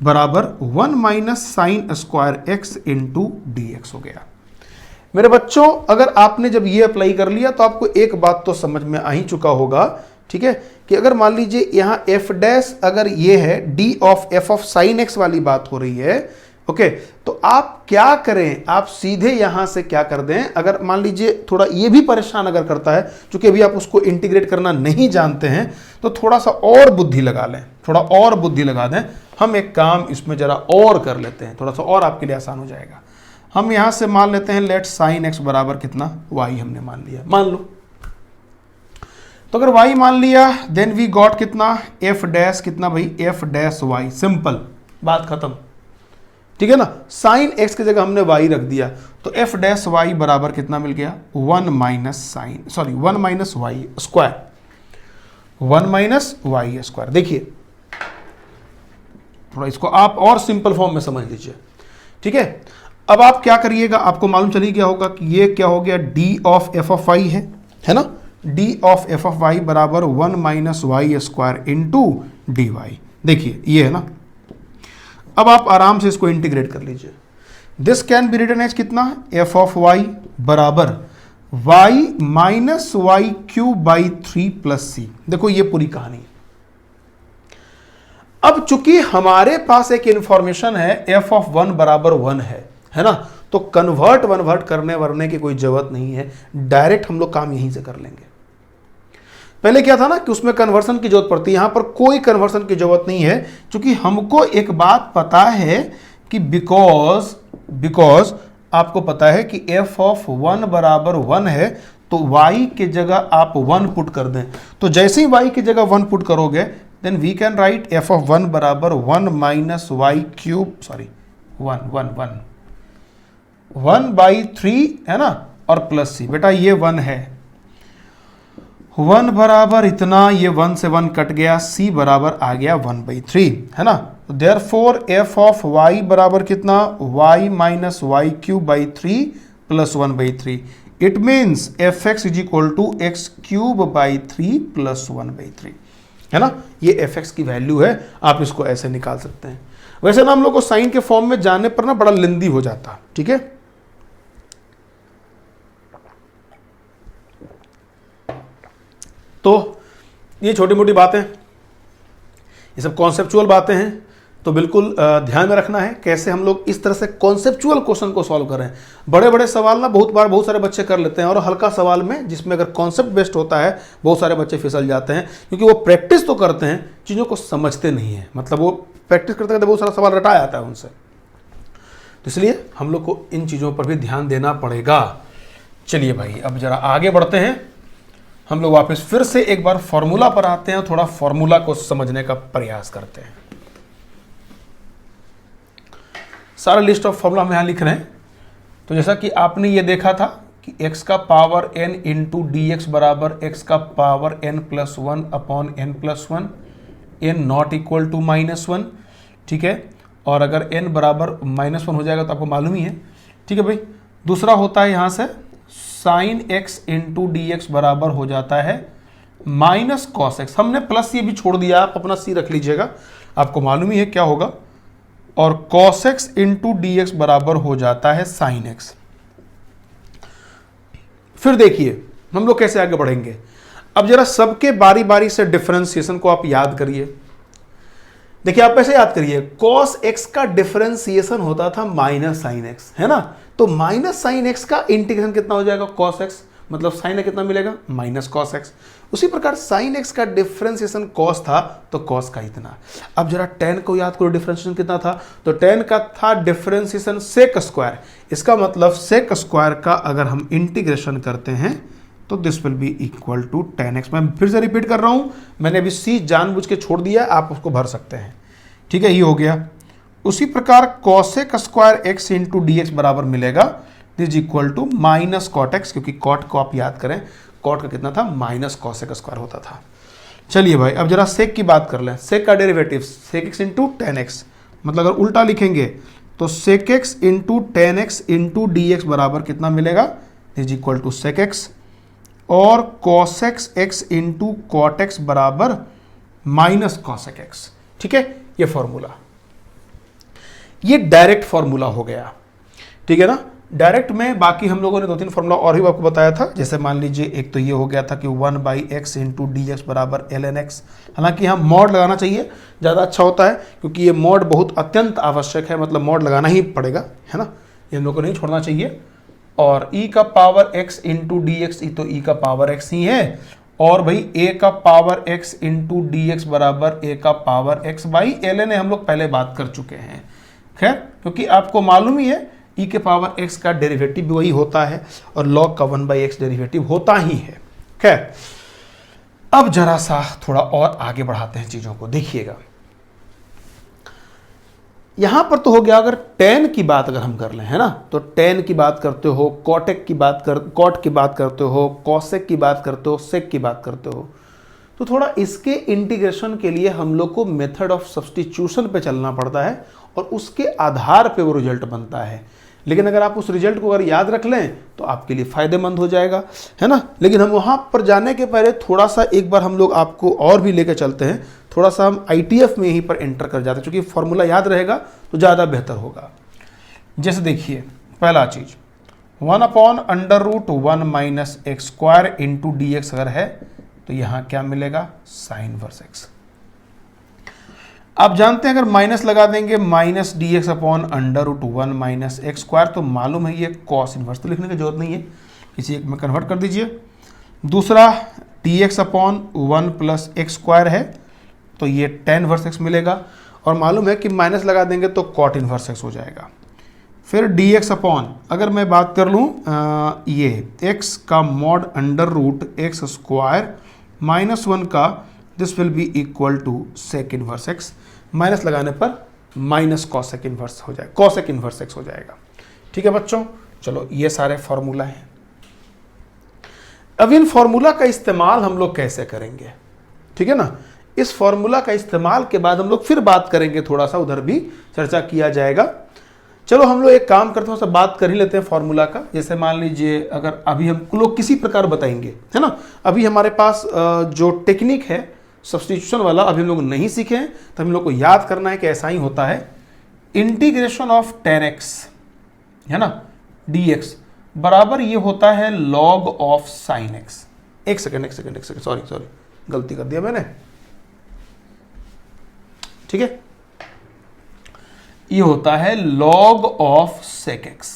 बराबर 1 minus sine square x into d x हो गया। मेरे बच्चों अगर आपने जब ये अप्लाई कर लिया तो आपको एक बात तो समझ में आ ही चुका होगा, ठीक है, कि अगर मान लीजिए यहां एफ डैश अगर ये है, D of f of sine x वाली बात हो रही है, ओके, तो आप क्या करें, आप सीधे यहां से क्या कर दें, अगर मान लीजिए थोड़ा ये भी परेशान अगर करता है, क्योंकि अभी आप उसको इंटीग्रेट करना नहीं जानते हैं, तो थोड़ा सा और बुद्धि लगा लें, थोड़ा और बुद्धि लगा दें। हम एक काम इसमें जरा और कर लेते हैं, थोड़ा सा और आपके लिए आसान हो जाएगा। हम यहां से मान लेते हैं लेट साइन एक्स बराबर कितना, वाई हमने मान लिया, मान लो। तो अगर वाई मान लिया देन वी गॉट कितना, एफ डैश कितना भाई, एफ डैश वाई, सिंपल, बात खत्म, ठीक है ना। साइन एक्स की जगह हमने वाई रख दिया, तो एफ डैश वाई बराबर कितना मिल गया, 1 minus y square, 1 minus y square. देखिए थोड़ा इसको आप और सिंपल फॉर्म में समझ लीजिए, ठीक है। अब आप क्या करिएगा, आपको मालूम चली गया होगा कि ये क्या हो गया, d of f of y है ना, d of f of y बराबर 1 minus y square into d y. देखिए ये है ना, अब आप आराम से इसको इंटीग्रेट कर लीजिए। This can be written as कितना, एफ ऑफ वाई बराबर y minus y cube by 3 plus C. देखो ये पूरी कहानी। अब चूंकि हमारे पास एक इंफॉर्मेशन है f ऑफ 1 बराबर 1 है ना, तो कन्वर्ट करने वरने की कोई जरूरत नहीं है, डायरेक्ट हम लोग काम यहीं से कर लेंगे। पहले क्या था ना कि उसमें कन्वर्सन की जरूरत पड़ती है, यहां पर कोई कन्वर्सन की जरूरत नहीं है, क्योंकि हमको एक बात पता है कि बिकॉज आपको पता है कि f ऑफ 1 बराबर 1 है, तो y के जगह आप 1 पुट कर दें। तो जैसे ही y की जगह 1 पुट करोगे then we can write f of 1 बराबर 1 minus y cube, sorry 1 by 3 है ना, और प्लस सी। बेटा ये 1 है, 1 बराबर इतना, ये 1 से 1 कट गया, c बराबर आ गया 1/3 है ना। देयरफॉर f ऑफ y बराबर कितना, y minus y cube by 3 plus 1/3। It means f x is equal to x cube by 3 plus 1/3 है ना। ये एफ एक्स की वैल्यू है, आप इसको ऐसे निकाल सकते हैं। वैसे ना हम लोग को साइन के फॉर्म में जाने पर ना बड़ा लेंदी हो जाता, ठीक है। तो ये छोटी मोटी बातें, ये सब कॉन्सेप्चुअल बातें हैं, तो बिल्कुल ध्यान में रखना है कैसे हम लोग इस तरह से कॉन्सेप्चुअल क्वेश्चन को सॉल्व करें। बड़े बड़े सवाल ना बहुत बार बहुत सारे बच्चे कर लेते हैं, और हल्का सवाल में जिसमें अगर कॉन्सेप्ट बेस्ड होता है बहुत सारे बच्चे फिसल जाते हैं, क्योंकि वो प्रैक्टिस तो करते हैं, चीज़ों को समझते नहीं है। मतलब वो प्रैक्टिस करते करते बहुत सारा सवाल रटाया जाता है उनसे, तो इसलिए हम लोग को इन चीज़ों पर भी ध्यान देना पड़ेगा। चलिए भाई अब जरा आगे बढ़ते हैं, हम लोग वापस फिर से एक बार फॉर्मूला पर आते हैं, थोड़ा फॉर्मूला को समझने का प्रयास करते हैं। सारा लिस्ट ऑफ फॉर्मूला हम यहां लिख रहे हैं। तो जैसा कि आपने ये देखा था कि x का power n into d x बराबर x का power n plus 1 upon n plus 1, n not equal to -1, ठीक है। और अगर n बराबर -1 हो जाएगा तो आपको मालूम ही है, ठीक है भाई। दूसरा होता है यहाँ से sine x into d x बराबर हो जाता है माइनस कॉस एक्स। हमने प्लस ये भी छोड़ दिया, आप अपना c रख लीजिएगा, आपको मालूम ही है क्या होगा। और cos x into d x बराबर हो जाता है साइन x। फिर देखिए हम लोग कैसे आगे बढ़ेंगे। अब जरा सबके बारी बारी से डिफरेंशिएशन को आप याद करिए। देखिए आप ऐसे याद करिए, cos x का डिफरेंशिएशन होता था माइनस साइन x, है ना। तो माइनस साइन x का इंटीग्रेशन कितना हो जाएगा, cos x, मतलब साइन कितना मिलेगा, माइनस cos x। उसी प्रकार साइन x का डिफरेंशिएशन cos था, तो cos का इतना। अब जरा tan को याद करो, डिफरेंशिएशन कितना था, तो tan का था डिफरेंशिएशन sec स्क्वायर। इसका मतलब sec स्क्वायर का अगर हम इंटीग्रेशन करते हैं तो this will be equal to tan x। मैं फिर से रिपीट कर रहा हूं, मैंने अभी c जानबूझ के छोड़ दिया, आप उसको भर सकते हैं, ठीक है। ये हो गया। उसी प्रकार cosec square x into d x बराबर मिलेगा this equal to minus cot x, क्योंकि कॉट को आप याद करें, कॉट का कितना था, माइनस कॉसेक स्क्वायर होता था। चलिए भाई अब जरा सेक की बात कर लें। सेक का derivative sec x into tan x, मतलब अगर उल्टा लिखेंगे तो sec x into tan x into d x बराबर कितना मिलेगा, is equal to sec x. और cosec x into cot x बराबर माइनस कॉसेक एक्स, ठीक है। ये फॉर्मूला, ये डायरेक्ट फॉर्मूला हो गया, ठीक है ना। डायरेक्ट में बाकी हम लोगों ने 2-3 फॉर्मूला और भी आपको बताया था। जैसे मान लीजिए एक तो ये हो गया था कि 1/x इंटू डी एक्स बराबर ln x। हालांकि यहाँ मॉड लगाना चाहिए, ज़्यादा अच्छा होता है, क्योंकि ये मॉड बहुत अत्यंत आवश्यक है, मतलब मॉड लगाना ही पड़ेगा, है ना, ये हम लोग को नहीं छोड़ना चाहिए। और e का power x into d x, तो e का पावर x ही है। और भाई a का power x into d x बराबर a का पावर x बाई ln हम लोग पहले बात कर चुके हैं, खैर, क्योंकि आपको मालूम ही है e के पावर x का डेरिवेटिव भी वही होता है और log का 1/x डेरिवेटिव होता ही है। खैर अब जरा सा थोड़ा और आगे बढ़ाते हैं चीजों को, देखिएगा। यहां पर तो हो गया, अगर tan की बात अगर हम कर लें, है ना, तो tan की बात करते हो, cot की बात करते हो, cosec की बात करते हो, sec की बात करते हो, तो थोड़ा इसके इंटीग्रेशन के लिए हम लोग को मेथड ऑफ सब्स्टिट्यूशन पे चलना पड़ता है और उसके आधार पे वो रिजल्ट बनता है। लेकिन अगर आप उस रिजल्ट को अगर याद रख लें तो आपके लिए फायदेमंद हो जाएगा, है ना। लेकिन हम वहाँ पर जाने के पहले थोड़ा सा एक बार हम लोग आपको और भी लेकर चलते हैं, थोड़ा सा हम ITF में यहीं पर एंटर कर जाते हैं, क्योंकि फॉर्मूला याद रहेगा तो ज़्यादा बेहतर होगा। जैसे देखिए पहला चीज़ 1/√1 minus x square into d x अगर है तो यहां क्या मिलेगा, साइन इनवर्स एक्स। आप जानते हैं अगर माइनस लगा देंगे minus D x upon √1 minus x square, तो मालूम है ये कॉस इनवर्स, तो लिखने की जरूरत नहीं है, किसी एक में कन्वर्ट कर दीजिए। दूसरा D x upon 1 plus x square है तो ये tan इनवर्स एक्स मिलेगा, और मालूम है कि माइनस लगा देंगे तो cot इनवर्स एक्स हो जाएगा। फिर डी एक्स अपॉन, अगर मैं बात कर लूँ ये x का मॉड √x स्क्वायर -1 का, this will be equal to sec inverse x, minus लगाने पर माइनस कॉसेक इनवर्स हो जाएगा, कॉसेक इनवर्स एक्स हो जाएगा। ठीक है बच्चों, चलो ये सारे फॉर्मूला हैं। अब इन फॉर्मूला का इस्तेमाल हम लोग कैसे करेंगे, ठीक है ना। इस फॉर्मूला का इस्तेमाल के बाद हम लोग फिर बात करेंगे, थोड़ा सा उधर भी चर्चा किया जाएगा। चलो हम लोग एक काम करते हैं, थोड़ा सा बात कर ही लेते हैं फॉर्मूला का। जैसे मान लीजिए अगर अभी हम लोग किसी प्रकार बताएंगे, है ना, अभी हमारे पास जो टेक्निक है सब्स्टिट्यूशन वाला अभी हम लोग नहीं सीखे हैं, तो हम लोग को याद करना है कि ऐसा ही होता है। इंटीग्रेशन ऑफ tan x, है ना, dx बराबर ये होता है log ऑफ sin x। एक सेकेंड, सॉरी गलती कर दिया मैंने, ठीक है, ये होता है log ऑफ sec x।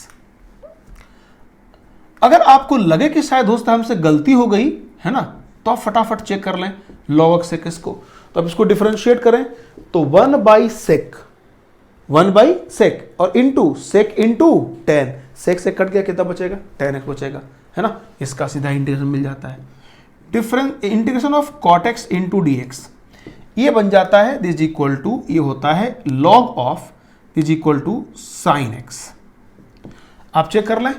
अगर आपको लगे कि शायद दोस्त हमसे गलती हो गई है ना, तो आप फटाफट चेक कर लें log ऑफ sec x को। तो अब इसको डिफरेंशिएट करें तो 1/sec और इंटू सेक इंटू tan, सेक से कट गया, कितना बचेगा, tan x बचेगा, है ना। इसका सीधा इंटीग्रेशन मिल जाता है। Difference integration of cot x into d x, ये बन जाता है दिस इक्वल टू, ये होता है log of this equal to sine x। आप चेक कर लें,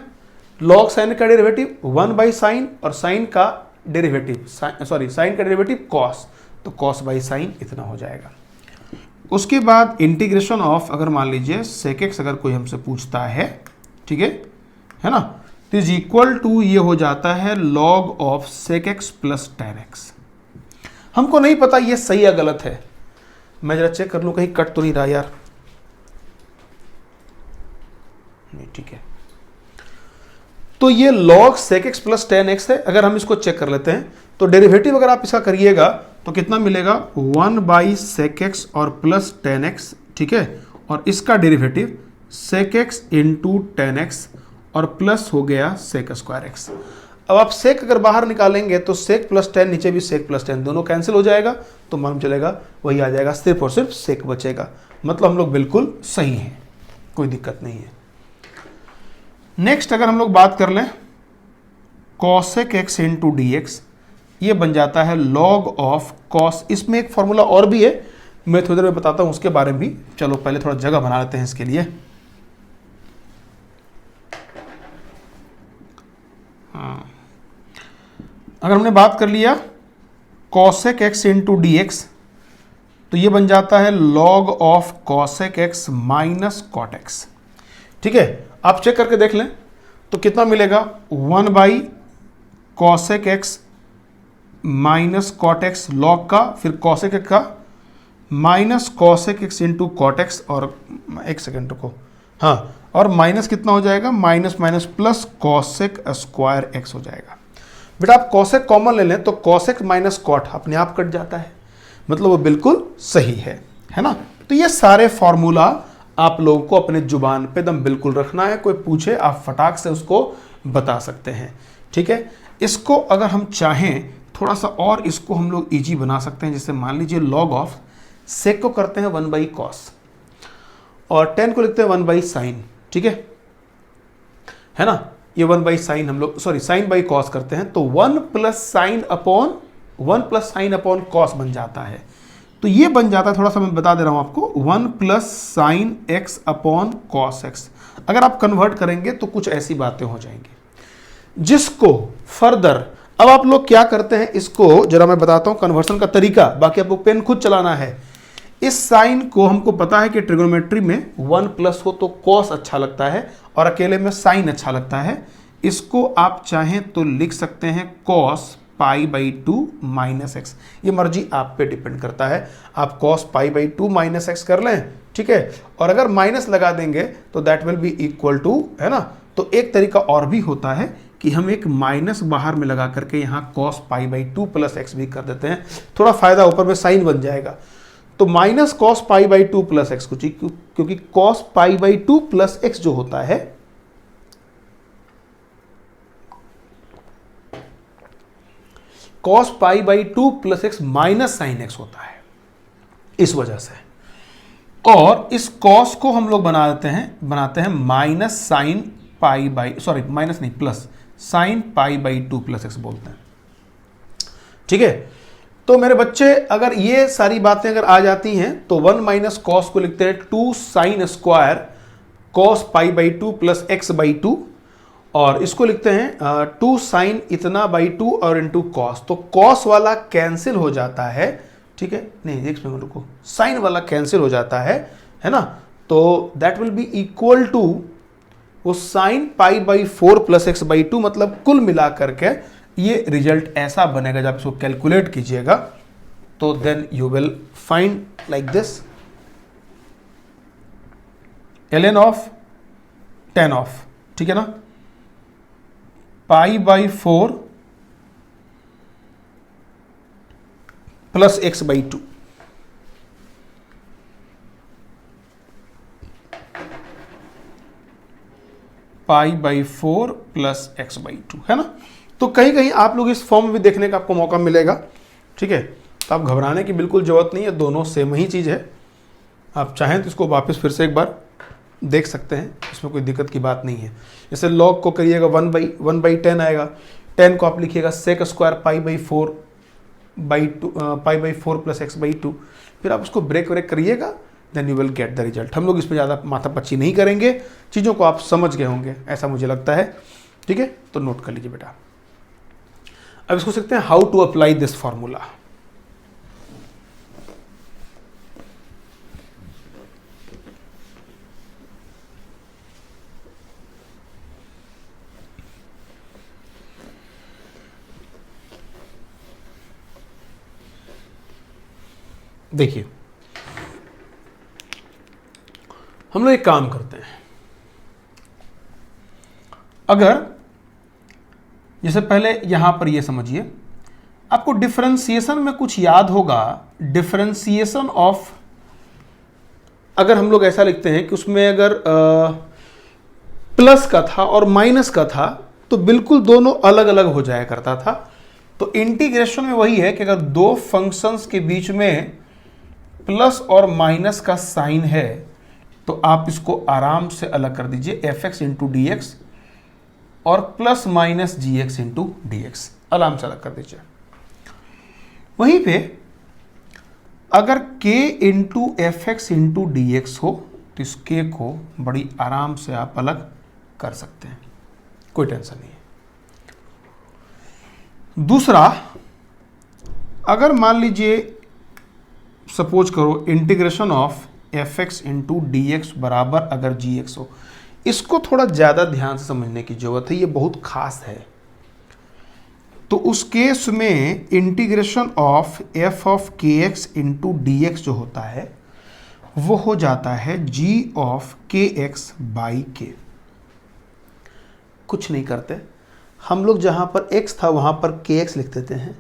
log साइन का डेरिवेटिव 1/sin और साइन का डेरिवेटिव साइन का डेरिवेटिव cos, तो cos बाई साइन इतना हो जाएगा। उसके बाद इंटीग्रेशन ऑफ, अगर मान लीजिए sec x अगर कोई हमसे पूछता है, ठीक है ना, तो इज इक्वल टू ये हो जाता है log of sec x plus tan x। हमको नहीं पता ये सही या गलत है, मैं जरा चेक कर लूं कहीं कट तो नहीं रहा यार, नहीं ठीक है। तो ये log sec x plus tan x है। अगर हम इसको चेक कर लेते हैं तो डेरिवेटिव अगर आप इसका करिएगा तो कितना मिलेगा, 1/sec x और प्लस tan x, ठीक है, और इसका derivative sec x into tan x और प्लस हो गया sec स्क्वायर x। अब आप sec अगर बाहर निकालेंगे तो sec प्लस tan, नीचे भी sec प्लस tan, दोनों कैंसिल हो जाएगा, तो मालूम चलेगा वही आ जाएगा, सिर्फ और सिर्फ sec बचेगा। मतलब हम लोग बिल्कुल सही हैं, कोई दिक्कत नहीं है। नेक्स्ट अगर हम लोग बात कर लें cosec x into d x, ये बन जाता है log ऑफ cos। इसमें एक फॉर्मूला और भी है, मैं थोड़ी देर में बताता हूं उसके बारे में भी। चलो पहले थोड़ा जगह बना लेते हैं इसके लिए। हाँ, अगर हमने बात कर लिया cosec x into d x, तो ये बन जाता है log of cosec x minus cot x, ठीक है। आप चेक करके देख लें तो कितना मिलेगा, 1/cosec x minus cot x log का, फिर cosec x का minus cosec x into cot x, और एक सेकेंड को, हाँ, और माइनस कितना हो जाएगा, minus minus plus cosec square x हो जाएगा। बेटा आप cosec कॉमन ले लें तो cosec माइनस cot अपने आप कट जाता है, मतलब वो बिल्कुल सही है ना। तो ये सारे फॉर्मूला आप लोगों को अपने जुबान पे दम बिल्कुल रखना है, कोई पूछे आप फटाक से उसको बता सकते हैं, ठीक है। इसको अगर हम चाहें थोड़ा सा और इसको हम लोग इजी बना सकते हैं, जैसे मान लीजिए log ऑफ sec को करते हैं 1/cos और tan को लिखते हैं 1/sin, ठीक है ना। ये 1/sin हम लोग sin बाई cos करते हैं, तो 1 प्लस साइन अपॉन cos बन जाता है। तो ये बन जाता है, थोड़ा सा मैं बता दे रहा हूं आपको, 1 plus sign x upon cos x। अगर आप कन्वर्ट करेंगे तो कुछ ऐसी बातें हो जाएंगी, जिसको फर्दर अब आप लोग क्या करते हैं, इसको जरा मैं बताता हूं कन्वर्सन का तरीका, बाकी आपको पेन खुद चलाना है। इस साइन को हमको पता है कि ट्रिगोनोमेट्री में 1 प्लस हो तो कॉस अच्छा लगता है और अकेले में साइन अच्छा लगता है। इसको आप चाहें तो लिख सकते हैं कॉस π/2 माइनस एक्स, ये मर्जी आप पे डिपेंड करता है। आप cos π/2 माइनस एक्स कर लें, ठीक है, और अगर माइनस लगा देंगे तो that will be equal to, है ना, तो एक तरीका और भी होता है कि हम एक माइनस बाहर में लगा करके यहाँ cos pi by 2 plus x भी कर देते हैं, थोड़ा फायदा ऊपर में साइन बन जाएगा। तो minus cos pi by 2 plus x कुछ, क्योंकि cos pi by 2 plus x जो होता है cos pi by 2 plus x minus sine x होता है, इस वजह से। और इस cos को हम लोग बनाते हैं minus sine pi by, sorry minus नहीं plus sine pi by 2 plus x बोलते हैं। ठीक है, तो मेरे बच्चे अगर ये सारी बातें अगर आ जाती हैं तो 1 माइनस कॉस को लिखते हैं 2 sine square cos pi by 2 plus x by 2, और इसको लिखते हैं 2 साइन इतना बाई 2 और इनटू कॉस। तो कॉस वाला कैंसिल हो जाता है, ठीक है, नहीं एक मिनट रुको, साइन वाला कैंसिल हो जाता है ना। तो that will be equal to वो sine pi by 4 plus x by 2, मतलब कुल मिला करके ये रिजल्ट ऐसा बनेगा। जब इसको कैलकुलेट कीजिएगा तो then you will find like this, ln of tan of, ठीक है ना, pi by 4 plus x by 2, pi by 4 plus x by 2, है ना। तो कहीं कहीं आप लोग इस फॉर्म में भी देखने का आपको मौका मिलेगा, ठीक है। तो आप घबराने की बिल्कुल जरूरत नहीं है, दोनों सेम ही चीज़ है। आप चाहें तो इसको वापस फिर से एक बार देख सकते हैं, इसमें कोई दिक्कत की बात नहीं है। जैसे लॉग को करिएगा 1 बाई 10 आएगा, 10 को आप लिखिएगा sec square pi by 4 pi by 4 plus x by 2, फिर आप उसको ब्रेक करिएगा, then you will get the result. हम लोग इस पर ज़्यादा माथापच्ची नहीं करेंगे, चीज़ों को आप समझ गए होंगे ऐसा मुझे लगता है, ठीक है। तो नोट कर लीजिए बेटा। अब इसको सीखते हैं how to apply this formula. देखिए हम लोग एक काम करते हैं, अगर जैसे पहले यहां पर ये समझिए, आपको डिफरेंशिएशन में कुछ याद होगा, डिफरेंशिएशन ऑफ, अगर हम लोग ऐसा लिखते हैं कि उसमें अगर प्लस का था और माइनस का था तो बिल्कुल दोनों अलग अलग हो जाया करता था। तो इंटीग्रेशन में वही है कि अगर दो फंक्शंस के बीच में प्लस और माइनस का साइन है तो आप इसको आराम से अलग कर दीजिए, F x into d x और प्लस माइनस जी एक्स इंटू डी एक्स, आराम से अलग कर दीजिए। वहीं पे अगर k into F x into d x हो तो इस k को बड़ी आराम से आप अलग कर सकते हैं, कोई टेंशन नहीं है। दूसरा, अगर मान लीजिए सपोज करो integration of F x into d x बराबर अगर जी एक्स हो, इसको थोड़ा ज़्यादा ध्यान से समझने की जरूरत है, ये बहुत खास है। तो उस केस में इंटीग्रेशन ऑफ एफ ऑफ के एक्स इंटू डी एक्स जो होता है वो हो जाता है जी ऑफ के एक्स बाई के। कुछ नहीं करते हम लोग, जहाँ पर x था वहाँ पर के एक्स लिख देते हैं,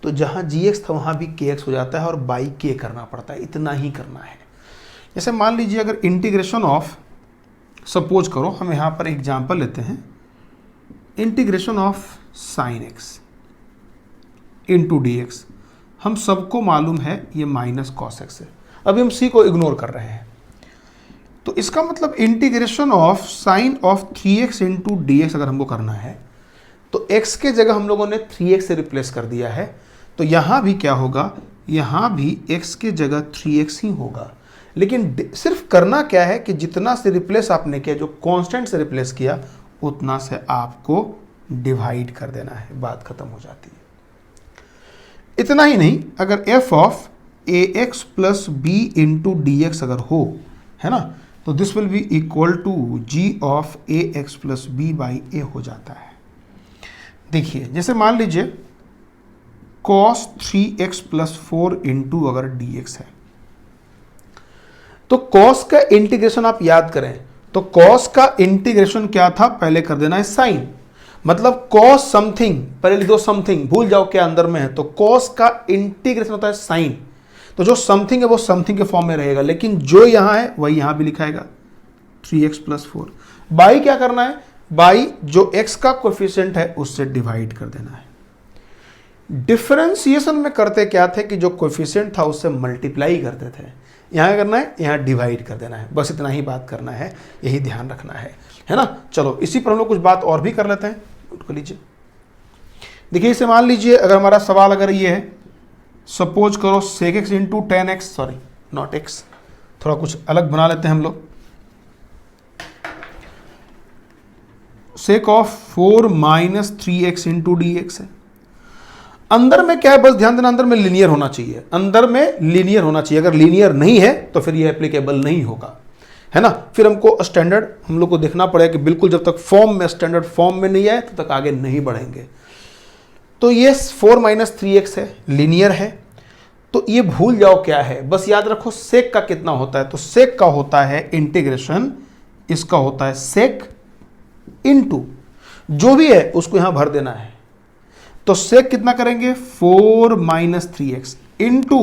तो जहाँ जी एक्स था वहाँ भी के एक्स हो जाता है और बाई के करना पड़ता है, इतना ही करना है। जैसे मान लीजिए अगर इंटीग्रेशन ऑफ, सपोज करो हम यहाँ पर एग्जाम्पल लेते हैं, integration of sine x into d x, हम सबको मालूम है ये माइनस कॉस एक्स है, अभी हम सी को इग्नोर कर रहे हैं। तो इसका मतलब integration of sine of 3x into d x अगर हमको करना है तो x के जगह हम लोगों ने 3x से रिप्लेस कर दिया है, तो यहाँ भी क्या होगा, यहाँ भी x के जगह 3x ही होगा। लेकिन सिर्फ करना क्या है कि जितना से रिप्लेस आपने किया, जो कांस्टेंट से रिप्लेस किया, उतना से आपको डिवाइड कर देना है, बात खत्म हो जाती है। इतना ही नहीं, अगर f of a x plus b into d x अगर हो, है ना, तो this will be equal to g of a x plus b by a हो जाता है। देखिए जैसे मान लीजिए cos 3x प्लस 4 इंटू अगर dx है, तो cos का इंटीग्रेशन आप याद करें तो कॉस का इंटीग्रेशन क्या था, पहले कर देना है साइन, मतलब कॉस समथिंग, पहले लिख दो समथिंग, भूल जाओ क्या अंदर में है, तो कॉस का इंटीग्रेशन होता है साइन, तो जो समथिंग है वो समथिंग के फॉर्म में रहेगा, लेकिन जो यहां है वही यहां भी लिखाएगा 3x + 4। बाई क्या करना है, बाई जो x का कोएफिशिएंट है उससे डिवाइड कर देना है। डिफरेंशिएशन में करते क्या थे कि जो कोएफिशिएंट था उससे मल्टीप्लाई करते थे, यहां क्या करना है, यहां डिवाइड कर देना है, बस इतना ही बात करना है, यही ध्यान रखना है ना। चलो इसी पर हम लोग कुछ बात और भी कर लेते हैं, नोट कर लीजिए। देखिए इसे मान लीजिए अगर हमारा सवाल अगर ये है, सपोज करो sec x × tan x, sorry not x, थोड़ा कुछ अलग बना लेते हैं हम लोग, sec ऑफ 4 - 3x × dx है। अंदर में क्या है, बस ध्यान देना, अंदर में लीनियर होना चाहिए, अंदर में लीनियर होना चाहिए, अगर लीनियर नहीं है तो फिर ये एप्लीकेबल नहीं होगा, है ना। फिर हमको स्टैंडर्ड हम लोग को देखना पड़ेगा कि बिल्कुल जब तक फॉर्म में, स्टैंडर्ड फॉर्म में नहीं आए तब तक आगे नहीं बढ़ेंगे। तो ये 4 - 3x है, लीनियर है, तो ये भूल जाओ क्या है, बस याद रखो सेक का कितना होता है, तो सेक का होता है इंटीग्रेशन, इसका होता है सेक इनटू जो भी है उसको यहां भर देना है, तो सेक कितना करेंगे 4 - 3x इनटू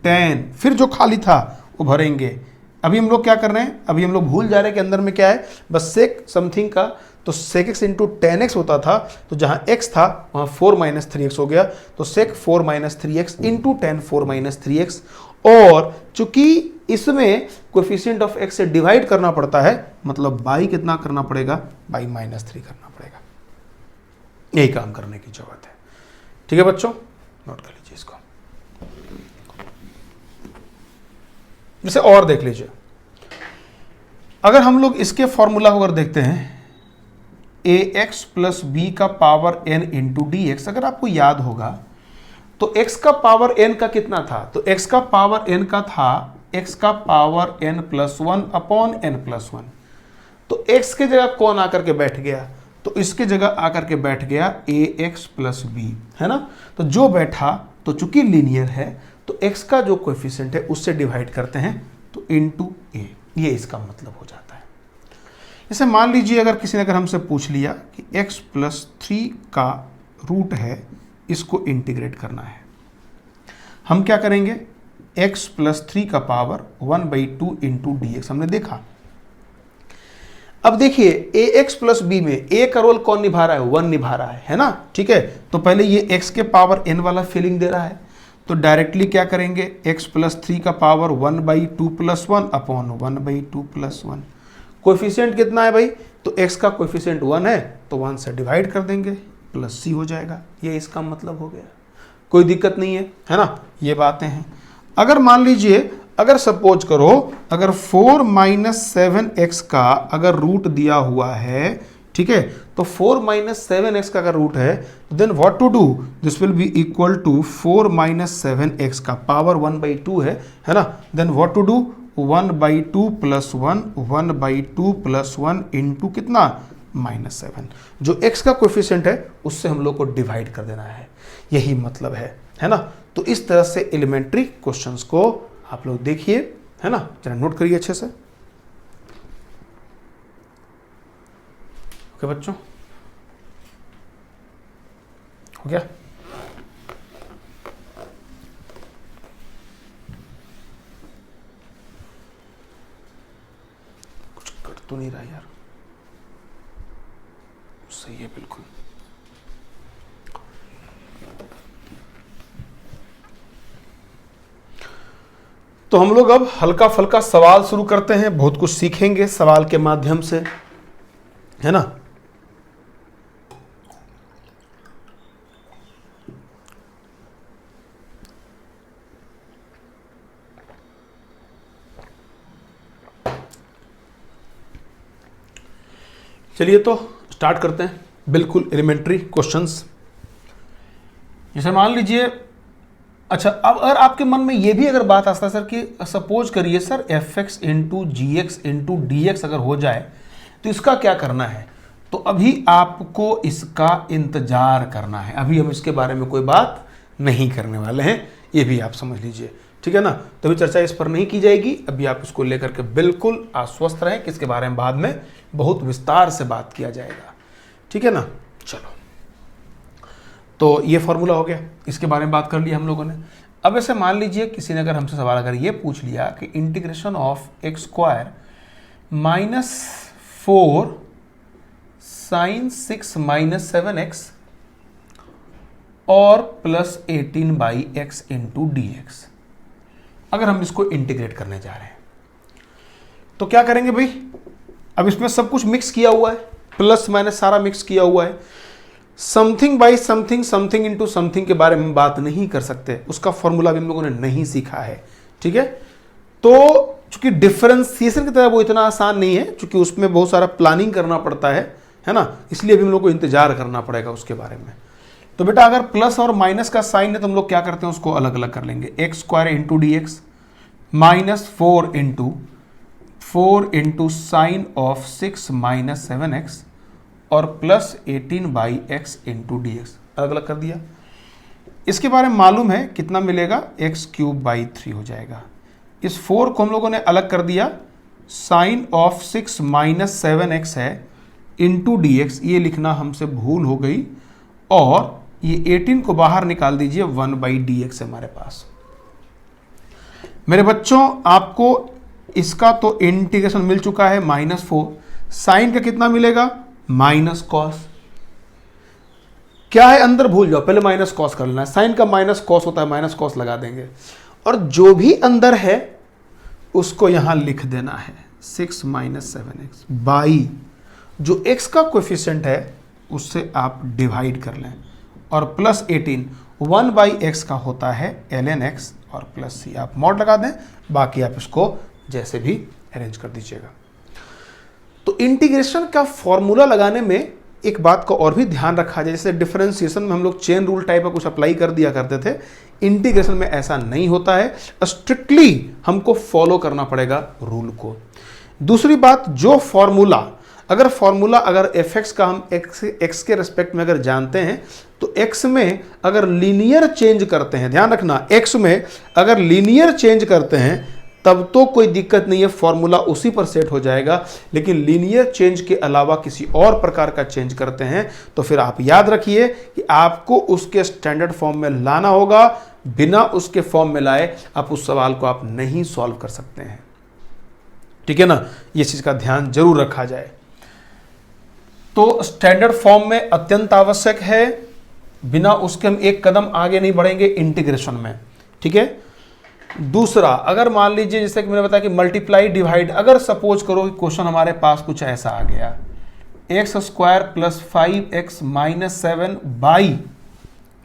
tan, फिर जो खाली था वो भरेंगे। अभी हम लोग क्या कर रहे हैं, अभी हम लोग भूल जा रहे हैं कि अंदर में क्या है, बस सेक समथिंग का, तो sec x × tan x होता था, तो जहां x था वहां 4 - 3x हो गया, तो sec 4 - 3x × tan 4 - 3x, और चूंकि इसमें कोएफिशिएंट ऑफ x से डिवाइड करना पड़ता है, मतलब बाई कितना करना पड़ेगा, बाई -3 करना पड़ेगा, यही काम करने की जरूरत है। ठीक है बच्चों, नोट कर लीजिए इसको। जैसे और देख लीजिए, अगर हम लोग इसके फॉर्मूला को अगर देखते हैं, ax + b का पावर n × dx, अगर आपको याद होगा तो x का पावर n का कितना था, तो x का पावर n का था x का पावर n + 1 अपॉन n + 1, तो x के जगह कौन आकर के बैठ गया, तो इसके जगह आकर के बैठ गया ax + b, है ना। तो जो बैठा, तो चूंकि लीनियर है तो x का जो कोएफिशिएंट है उससे डिवाइड करते हैं, तो इनटू a, ये इसका मतलब हो जाता है। जैसे मान लीजिए अगर किसी ने अगर हमसे पूछ लिया कि x + 3 का रूट है, इसको इंटीग्रेट करना है, हम क्या करेंगे, x + 3 का पावर 1/2 × dx हमने देखा। अब देखिए ax + b में a का रोल कौन निभा रहा है, 1 निभा रहा है ना, ठीक है। तो पहले ये x के पावर n वाला फीलिंग दे रहा है, तो डायरेक्टली क्या करेंगे, x + 3 का पावर 1/2 + 1 अपॉन 1/2 + 1। कोएफिशिएंट कितना है भाई, तो x का कोएफिशिएंट 1 है, तो 1 से डिवाइड कर देंगे, प्लस c हो जाएगा, ये इसका मतलब हो गया, कोई दिक्कत नहीं है ना, ये बातें हैं। अगर मान लीजिए, अगर सपोज करो अगर 4 - 7x का अगर रूट दिया हुआ है, ठीक है, तो 4 - 7x का अगर रूट है, then what to do, this will be equal to 4 - 7x का पावर 1/2 है ना, then what to do, 1/2 + 1 1/2 + 1 into कितना -7, जो x का कोएफिशिएंट है उससे हम लोग को डिवाइड कर देना है, यही मतलब है ना। तो इस तरह से एलिमेंट्री क्वेश्चंस को आप लोग देखिए, है ना, जरा नोट करिए अच्छे से। ओके बच्चों, हो गया। कुछ कट तो नहीं रहा यार, सही है बिल्कुल। तो हम लोग अब हल्का फुल्का सवाल शुरू करते हैं, बहुत कुछ सीखेंगे सवाल के माध्यम से, है ना। चलिए तो स्टार्ट करते हैं, बिल्कुल एलिमेंट्री क्वेश्चंस। जैसे मान लीजिए, अच्छा अब अगर आपके मन में ये भी अगर बात आता है सर कि सपोज करिए सर fx × gx × dx अगर हो जाए तो इसका क्या करना है, तो अभी आपको इसका इंतजार करना है, अभी हम इसके बारे में कोई बात नहीं करने वाले हैं, ये भी आप समझ लीजिए। ठीक है ना। तो अभी चर्चा इस पर नहीं की जाएगी, अभी आप इसको लेकर के बिल्कुल आश्वस्त रहें कि इसके बारे में बाद में बहुत विस्तार से बात किया जाएगा, ठीक है ना। चलो, तो ये फॉर्मूला हो गया, इसके बारे में बात कर लिया हम लोगों ने। अब ऐसे मान लीजिए किसी ने अगर हमसे सवाल अगर ये पूछ लिया कि integration of x square -4 sin 6 - 7x और +18/x इंटू dx, अगर हम इसको इंटीग्रेट करने जा रहे हैं तो क्या करेंगे भाई। अब इसमें सब कुछ मिक्स किया हुआ है, प्लस माइनस सारा मिक्स किया हुआ है। Something by something, something into something के बारे में बात नहीं कर सकते, उसका फॉर्मूला भी हम लोगों ने नहीं सीखा है, ठीक है। तो चूंकि डिफरेंशिएशन की तरह वो इतना आसान नहीं है, चूंकि उसमें बहुत सारा प्लानिंग करना पड़ता है ना, इसलिए भी हम लोग को इंतजार करना पड़ेगा उसके बारे में। तो बेटा अगर प्लस और माइनस का साइन है तो हम लोग क्या करते हैं, उसको अलग अलग कर लेंगे। X square into d x -4 into sine of 6 - 7x और +18/x इंटू डी एक्स, अलग अलग कर दिया। इसके बारे में मालूम है कितना मिलेगा, x³/3 हो जाएगा। इस 4 को हम लोगों ने अलग कर दिया, साइन ऑफ 6 - 7x है इंटू डी एक्स, ये लिखना हमसे भूल हो गई, और ये 18 को बाहर निकाल दीजिए, 1/dx है हमारे पास। मेरे बच्चों आपको इसका तो इंटीग्रेशन मिल चुका है, -4, साइन का कितना मिलेगा, -cos, क्या है अंदर भूल जाओ, पहले -cos कर लेना है, साइन का -cos होता है, -cos लगा देंगे, और जो भी अंदर है उसको यहां लिख देना है 6 - 7x बाई जो x का कोएफिशिएंट है उससे आप डिवाइड कर लें, और +18 1/x का होता है ln x, और प्लस c आप मॉड लगा दें, बाकी आप इसको जैसे भी अरेंज कर दीजिएगा। तो इंटीग्रेशन का फॉर्मूला लगाने में एक बात को और भी ध्यान रखा जाए, जैसे डिफरेंशिएशन में हम लोग चेन रूल टाइप का कुछ अप्लाई कर दिया करते थे, इंटीग्रेशन में ऐसा नहीं होता है, स्ट्रिक्टली हमको फॉलो करना पड़ेगा रूल को। दूसरी बात, जो फॉर्मूला अगर fx का हम x के रेस्पेक्ट में अगर जानते हैं तो x में अगर लीनियर चेंज करते हैं, ध्यान रखना x में अगर लीनियर चेंज करते हैं तब तो कोई दिक्कत नहीं है, फॉर्मूला उसी पर सेट हो जाएगा। लेकिन लीनियर चेंज के अलावा किसी और प्रकार का चेंज करते हैं तो फिर आप याद रखिए कि आपको उसके स्टैंडर्ड फॉर्म में लाना होगा, बिना उसके फॉर्म में लाए आप उस सवाल को आप नहीं सॉल्व कर सकते हैं, ठीक है ना। ये चीज का ध्यान जरूर रखा जाए। तो स्टैंडर्ड फॉर्म में अत्यंत आवश्यक है, बिना उसके हम एक कदम आगे नहीं बढ़ेंगे इंटीग्रेशन में, ठीक है। दूसरा, अगर मान लीजिए जैसे कि मैंने बताया कि मल्टीप्लाई डिवाइड, अगर सपोज करो कि क्वेश्चन हमारे पास कुछ ऐसा आ गया, x² + 5x - 7 बाई,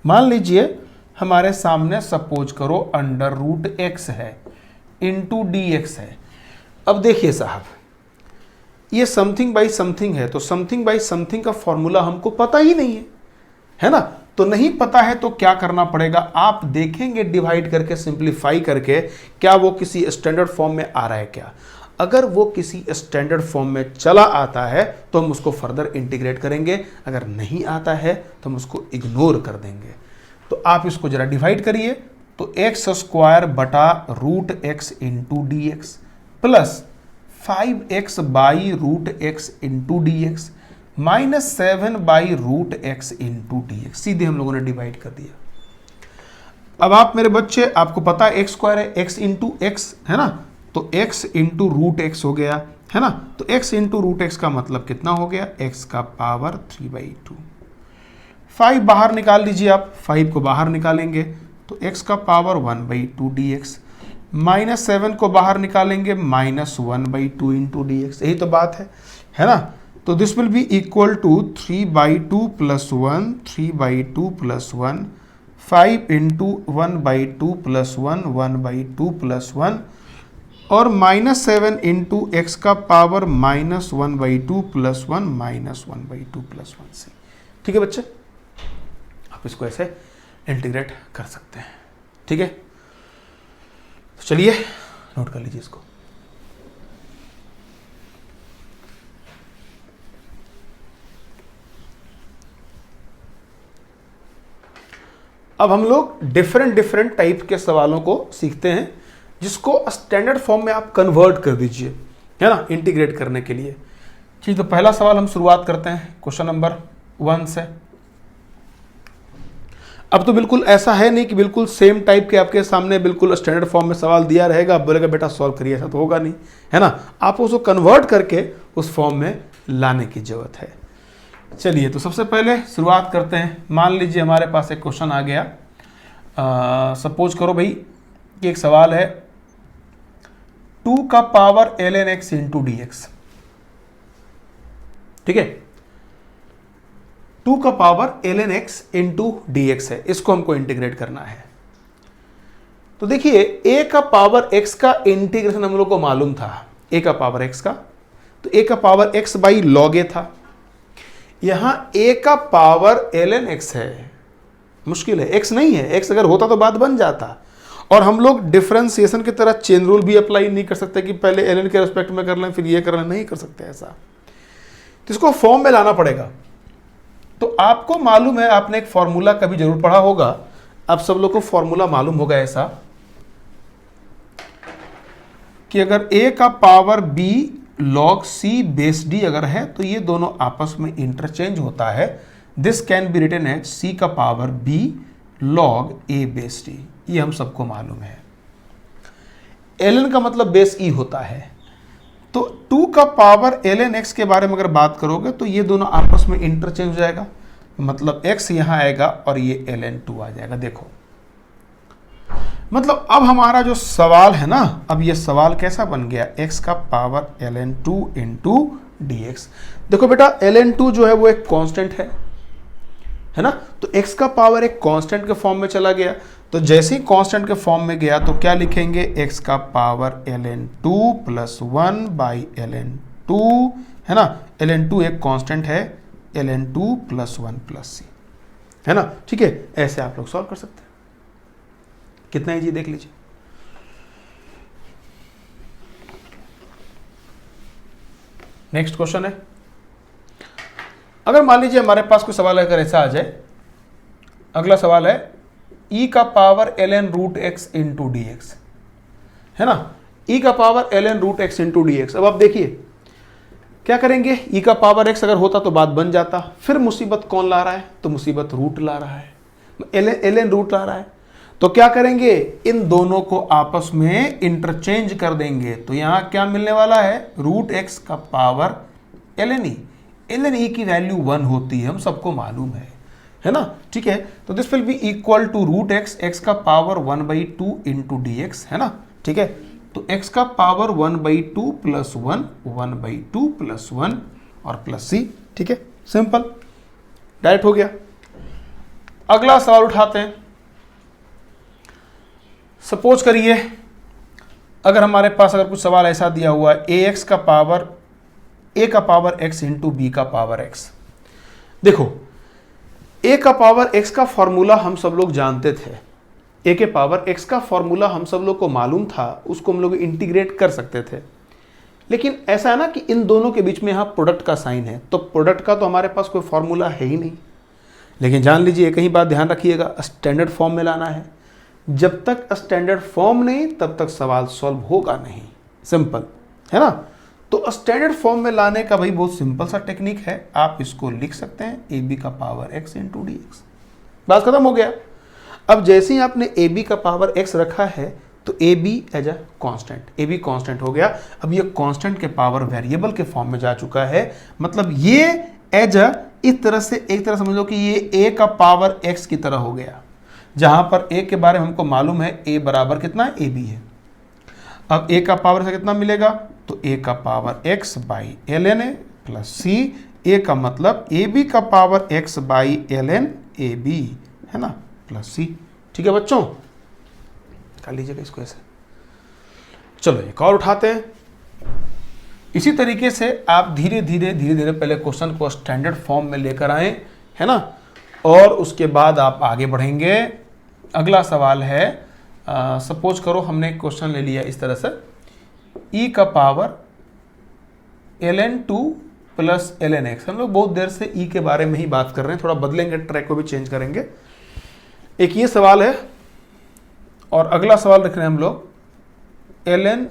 मान लीजिए हमारे सामने सपोज करो √x है इंटू dx है। अब देखिए साहब, ये समथिंग बाई समथिंग है, तो समथिंग बाई समथिंग का फॉर्मूला हमको पता ही नहीं है ना। तो नहीं पता है तो क्या करना पड़ेगा, आप देखेंगे डिवाइड करके, सिंप्लीफाई करके, क्या वो किसी स्टैंडर्ड फॉर्म में आ रहा है क्या। अगर वो किसी स्टैंडर्ड फॉर्म में चला आता है तो हम उसको फर्दर इंटीग्रेट करेंगे, अगर नहीं आता है तो हम उसको इग्नोर कर देंगे। तो आप इसको जरा डिवाइड करिए, तो x² बटा √x into dx plus 5x/√x into dx -7/√x into dx, सीधे हम लोगों ने डिवाइड कर दिया। अब आप मेरे बच्चे, आपको पता है x² है, x इंटू एक्स है ना, तो x इंटू √x हो गया है ना। तो x इंटू √x का मतलब कितना हो गया, x का पावर 3/2। 5 बाहर निकाल लीजिए आप, 5 को बाहर निकालेंगे तो x का पावर 1/2 dx, -7 को बाहर निकालेंगे -1/2 इंटू dx, यही तो बात है ना। तो this will be equal to 3/2 + 1, 3/2 + 1, 5 into 1/2 + 1, 1/2 + 1, और -7 इंटू एक्स का पावर -1/2 + 1, -1/2 + 1 से। ठीक है बच्चे, आप इसको ऐसे इंटीग्रेट कर सकते हैं, ठीक है। तो चलिए नोट कर लीजिए इसको। अब हम लोग डिफरेंट डिफरेंट टाइप के सवालों को सीखते हैं जिसको स्टैंडर्ड फॉर्म में आप कन्वर्ट कर दीजिए, है ना, इंटीग्रेट करने के लिए। ठीक, तो पहला सवाल हम शुरुआत करते हैं क्वेश्चन नंबर 1 से। अब तो बिल्कुल ऐसा है नहीं कि बिल्कुल सेम टाइप के आपके सामने बिल्कुल स्टैंडर्ड फॉर्म में सवाल दिया रहेगा, आप बोलेगा बेटा सॉल्व करिए, ऐसा तो होगा नहीं, है ना। आपको उसको कन्वर्ट करके उस फॉर्म में लाने की जरूरत है। चलिए, तो सबसे पहले शुरुआत करते हैं। मान लीजिए हमारे पास एक क्वेश्चन आ गया, सपोज करो भाई कि एक सवाल है 2 का power ln x into d x. ठीक है, 2 का power ln x into d x है, इसको हमको इंटीग्रेट करना है। तो देखिए a का पावर x का इंटीग्रेशन हम लोग को मालूम था, a का पावर x का, तो a का power x by log a था। यहां a का पावर ln x है, मुश्किल है, x नहीं है, x अगर होता तो बात बन जाता। और हम लोग डिफरेंशिएशन की तरह चेन रूल भी अप्लाई नहीं कर सकते कि पहले ln के रिस्पेक्ट में कर लें फिर ये कर लें, नहीं कर सकते ऐसा, तो इसको फॉर्म में लाना पड़ेगा। तो आपको मालूम है, आपने एक फॉर्मूला कभी जरूर पढ़ा होगा, आप सब लोग को फॉर्मूला मालूम होगा ऐसा कि अगर a का power b log c base d अगर है तो ये दोनों आपस में इंटरचेंज होता है। This can be written as c का power b log a base d, ये हम सबको मालूम है। ln का मतलब बेस e होता है, तो 2 का पावर ln x के बारे में अगर बात करोगे तो ये दोनों आपस में इंटरचेंज हो जाएगा, मतलब x यहां आएगा और ये ln 2 आ जाएगा। देखो मतलब अब हमारा जो सवाल है ना, अब ये सवाल कैसा बन गया, x का power ln 2 into d x. देखो बेटा ln 2 जो है वो एक कांस्टेंट है ना, तो x का पावर एक कांस्टेंट के फॉर्म में चला गया, तो जैसे ही कांस्टेंट के फॉर्म में गया तो क्या लिखेंगे, x का power ln 2 plus 1 by ln 2, है ना, ln 2 एक कांस्टेंट है, ln 2 प्लस 1 प्लस c, है ना। ठीक है, ऐसे आप लोग सॉल्व कर सकते हैं। कितना इजी देख लीजिए। नेक्स्ट क्वेश्चन है, अगर मान लीजिए हमारे पास कोई सवाल अगर ऐसा आ जाए, अगला सवाल है e का power ln root x into d x, है ना, e का power ln root x into d x. अब आप देखिए क्या करेंगे, e का पावर x अगर होता तो बात बन जाता, फिर मुसीबत कौन ला रहा है, तो मुसीबत रूट ला रहा है, ln रूट ला रहा है, तो क्या करेंगे, इन दोनों को आपस में इंटरचेंज कर देंगे। तो यहां क्या मिलने वाला है, रूट x का पावर ln e की वैल्यू 1 होती है, हम सबको मालूम है ना। ठीक है, तो this will be equal to root x का पावर 1/2 इंटू डी एक्स, है ना। ठीक है, तो x का पावर 1/2 प्लस 1, 1/2 प्लस 1 और प्लस c। ठीक है, सिंपल, डायरेक्ट हो गया। अगला सवाल उठाते हैं। सपोज करिए अगर हमारे पास अगर कुछ सवाल ऐसा दिया हुआ है a का पावर x इंटू b का पावर x। देखो a का पावर x का फॉर्मूला हम सब लोग जानते थे, a के पावर x का फॉर्मूला हम सब लोग को मालूम था, उसको हम लोग इंटीग्रेट कर सकते थे। लेकिन ऐसा है ना कि इन दोनों के बीच में यहाँ प्रोडक्ट का साइन है, तो प्रोडक्ट का तो हमारे पास कोई फॉर्मूला है ही नहीं। लेकिन जान लीजिए एक ही बात ध्यान रखिएगा, स्टैंडर्ड फॉर्म में लाना है। जब तक स्टैंडर्ड फॉर्म नहीं तब तक सवाल सॉल्व होगा नहीं, सिंपल, है ना। तो स्टैंडर्ड फॉर्म में लाने का भाई बहुत सिंपल सा टेक्निक है, आप इसको लिख सकते हैं ए बी का power x into d x, बात खत्म हो गया। अब जैसे ही आपने ए बी का पावर x रखा है तो a b as a constant, a b constant हो गया। अब ये कॉन्स्टेंट के पावर वेरिएबल के फॉर्म में जा चुका है, मतलब ये एज अ इस तरह से एक तरह समझ लो कि ये a का पावर x की तरह हो गया, जहां पर a के बारे में हमको मालूम है a बराबर कितना है, ab है। अब a का पावर से कितना मिलेगा, तो a का power x by ln a plus c, a का मतलब ab का power x by ln ab, है ना, प्लस c। ठीक है बच्चों, कर लीजिएगा इसको ऐसे। चलो एक और उठाते हैं। इसी तरीके से आप धीरे धीरे पहले क्वेश्चन को स्टैंडर्ड फॉर्म में लेकर आए, है ना, और उसके बाद आप आगे बढ़ेंगे। अगला सवाल है, सपोज करो हमने एक क्वेश्चन ले लिया इस तरह से, e का power ln 2 plus ln x। हम लोग बहुत देर से e के बारे में ही बात कर रहे हैं, थोड़ा बदलेंगे, ट्रैक को भी चेंज करेंगे। एक ये सवाल है और अगला सवाल रख रहे हैं हम लोग ln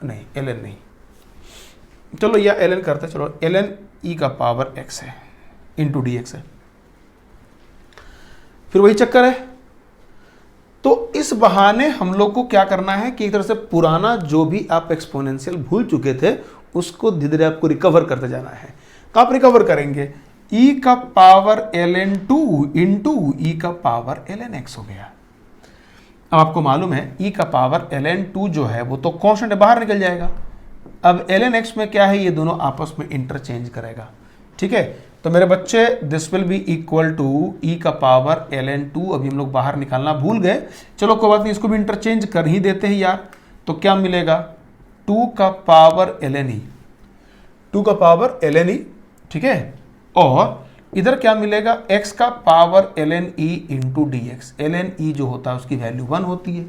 नहीं, चलो या ln करते हैं, चलो ln e का पावर x है इंटू डी एक्स है, फिर वही चक्कर है। तो इस बहाने हम लोग को क्या करना है कि एक तरह से पुराना जो भी आप एक्सपोनेंशियल भूल चुके थे उसको धीरे धीरे आपको रिकवर करते जाना है। तो आप रिकवर करेंगे e का पावर ln2 इंटू e का पावर ln x हो गया। अब आपको मालूम है e का पावर ln2 जो है वो तो कांस्टेंट बाहर निकल जाएगा। अब ln x में क्या है, ये दोनों आपस में इंटरचेंज करेगा, ठीक है। तो मेरे बच्चे this will be equal to e का पावर ln2, अभी हम लोग बाहर निकालना भूल गए, चलो कोई बात नहीं, इसको भी इंटरचेंज कर ही देते हैं यार। तो क्या मिलेगा 2 का पावर ln e, 2 का पावर ln e, ठीक है। और इधर क्या मिलेगा x का power ln e into d x. ln e जो होता है उसकी वैल्यू 1 होती है,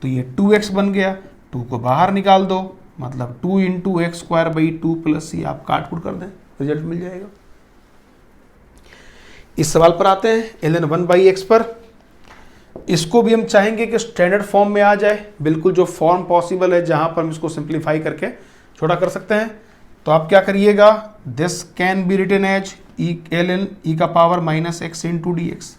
तो ये 2x बन गया, 2 को बाहर निकाल दो, मतलब 2 into x square by 2 plus c, आप काट कुट कर दें, रिजल्ट मिल जाएगा। इस सवाल पर आते हैं ln 1 बाई एक्स पर। इसको भी हम चाहेंगे कि स्टैंडर्ड फॉर्म में आ जाए, बिल्कुल जो फॉर्म पॉसिबल है जहां पर हम इसको सिंप्लीफाई करके छोटा कर सकते हैं। तो आप क्या करिएगा, this can be written as ln e का power minus x into d x.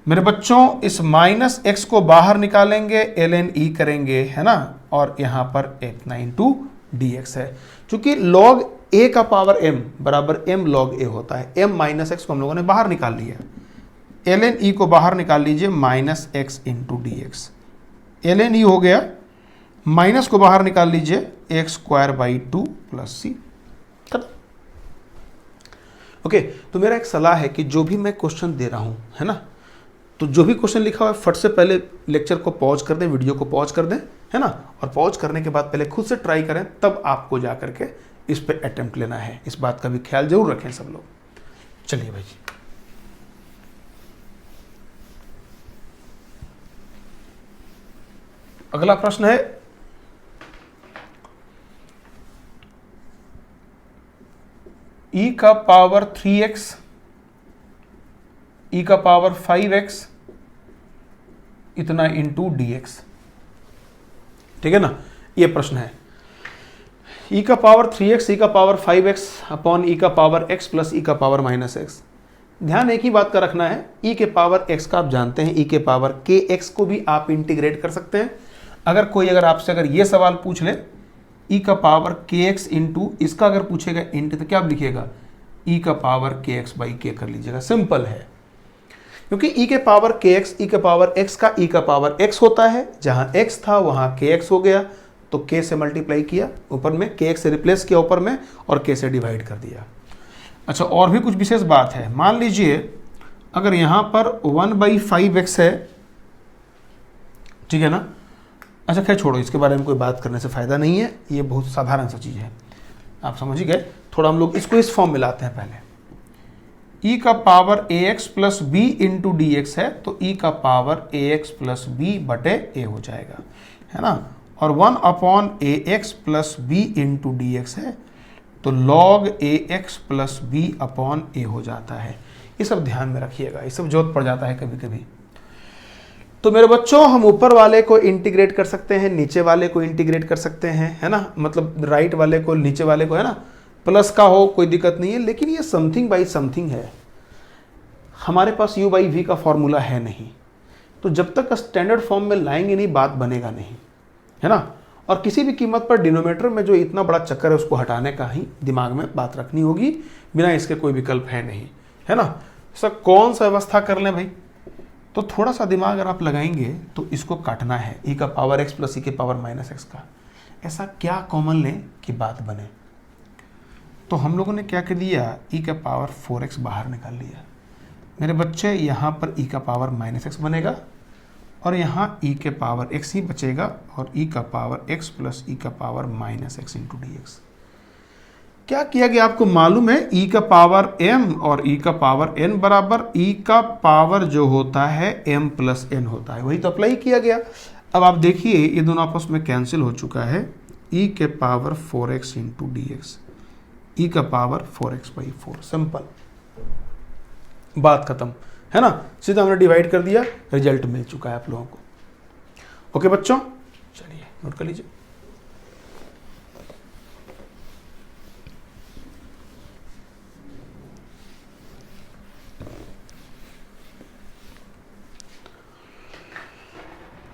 मेरे बच्चों इस माइनस एक्स को बाहर निकालेंगे, ln e करेंगे, है ना, और यहां पर इतना इंटू डी एक्स है। चूंकि log a का पावर m बराबर m log a होता है, m माइनस एक्स को हम लोगों ने बाहर निकाल लिया, ln e को बाहर निकाल लीजिए minus x into d x. ln e हो गया, माइनस को बाहर निकाल लीजिए x square by 2 plus c. Okay, तो मेरा एक सलाह है कि जो भी मैं क्वेश्चन दे रहा हूं, है ना, तो जो भी क्वेश्चन लिखा हुआ है फट से पहले लेक्चर को पॉज कर दें, वीडियो को पॉज कर दें, है ना, और पॉज करने के बाद पहले खुद से ट्राई करें, तब आपको जा करके इस पे अटेम्प्ट लेना है। इस बात का भी ख्याल जरूर रखें सब लोग। चलिए भाई जी, अगला प्रश्न है e का पावर 3x, e का पावर 5x इतना इंटू dx, ठीक है ना, ये प्रश्न है। e का पावर 3x, e का पावर 5x अपॉन e का पावर x प्लस e का पावर माइनस x। ध्यान एक ही बात का रखना है, e के पावर x का आप जानते हैं, e के पावर kx को भी आप इंटीग्रेट कर सकते हैं। अगर आपसे ये सवाल पूछ ले e का पावर kx इंटू इसका अगर पूछेगा इंट, तो क्या आप लिखिएगा e का पावर kx बाई k कर लीजिएगा, सिंपल है। क्योंकि e के पावर kx, e के पावर x का e का पावर x होता है, जहां x था वहां kx हो गया, तो k से मल्टीप्लाई किया ऊपर में, kx से रिप्लेस किया ऊपर में, और k से डिवाइड कर दिया। अच्छा, और भी कुछ विशेष बात है, मान लीजिए अगर यहां पर 1/5x है, ठीक है ना। अच्छा खैर छोड़ो, इसके बारे में कोई बात करने से फायदा नहीं है, ये बहुत साधारण सा चीज है, आप समझ ही गए। थोड़ा हम लोग इसको इस फॉर्म में लाते हैं पहले। e का power ax plus b into d x है, तो e का पावर ax प्लस बी बटे a हो जाएगा, है ना, और 1 upon ax plus b into d x है, तो log ax plus b upon a हो जाता है। ये सब ध्यान में रखिएगा, ये सब जरूरत पड़ जाता है कभी कभी। तो मेरे बच्चों हम ऊपर वाले को इंटीग्रेट कर सकते हैं, नीचे वाले को इंटीग्रेट कर सकते हैं, है ना, मतलब राइट वाले को नीचे वाले को, है ना, प्लस का हो कोई दिक्कत नहीं है, लेकिन ये समथिंग बाई समथिंग है, हमारे पास u बाई वी का फॉर्मूला है नहीं, तो जब तक स्टैंडर्ड फॉर्म में लाएंगे नहीं बात बनेगा नहीं, है ना। और किसी भी कीमत पर डिनोमिनेटर में जो इतना बड़ा चक्कर है उसको हटाने का ही दिमाग में बात रखनी होगी, बिना इसके कोई विकल्प है नहीं, है ना। सर कौन सा व्यवस्था कर लें भाई, तो थोड़ा सा दिमाग अगर आप लगाएंगे तो इसको काटना है, e का पावर x प्लस e के पावर माइनस x का, ऐसा क्या कॉमन लें कि बात बने। तो हम लोगों ने क्या कर दिया, e का पावर 4x बाहर निकाल लिया। मेरे बच्चे यहाँ पर e का पावर माइनस x बनेगा, और यहाँ e के पावर x ही बचेगा, और e का पावर x प्लस e का power minus x into d x. क्या किया गया आपको मालूम है, e का पावर m और e का पावर n बराबर e का पावर जो होता है m प्लस n होता है, वही तो अप्लाई किया गया। अब आप देखिए ये दोनों आपस में कैंसिल हो चुका है, e के power 4x into d x, e का पावर 4x बाई 4, सिंपल, बात खत्म। है ना, सीधा हमने डिवाइड कर दिया, रिजल्ट मिल चुका है आप लोगों को। ओके बच्चों, चलिए नोट कर लीजिए।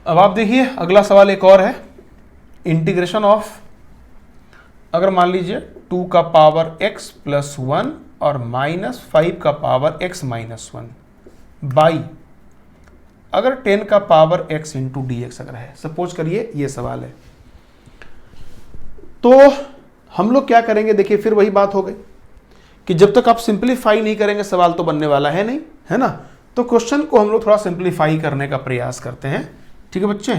अब आप देखिए अगला सवाल एक और है, इंटीग्रेशन ऑफ, अगर मान लीजिए 2 का पावर x प्लस 1 और माइनस 5 का पावर x माइनस 1 बाई अगर 10 का power x into d x अगर है, सपोज करिए ये सवाल है, तो हम लोग क्या करेंगे, देखिए फिर वही बात हो गई कि जब तक आप सिंप्लीफाई नहीं करेंगे सवाल तो बनने वाला है नहीं, है ना। तो क्वेश्चन को हम लोग थोड़ा सिंप्लीफाई करने का प्रयास करते हैं, ठीक है बच्चे।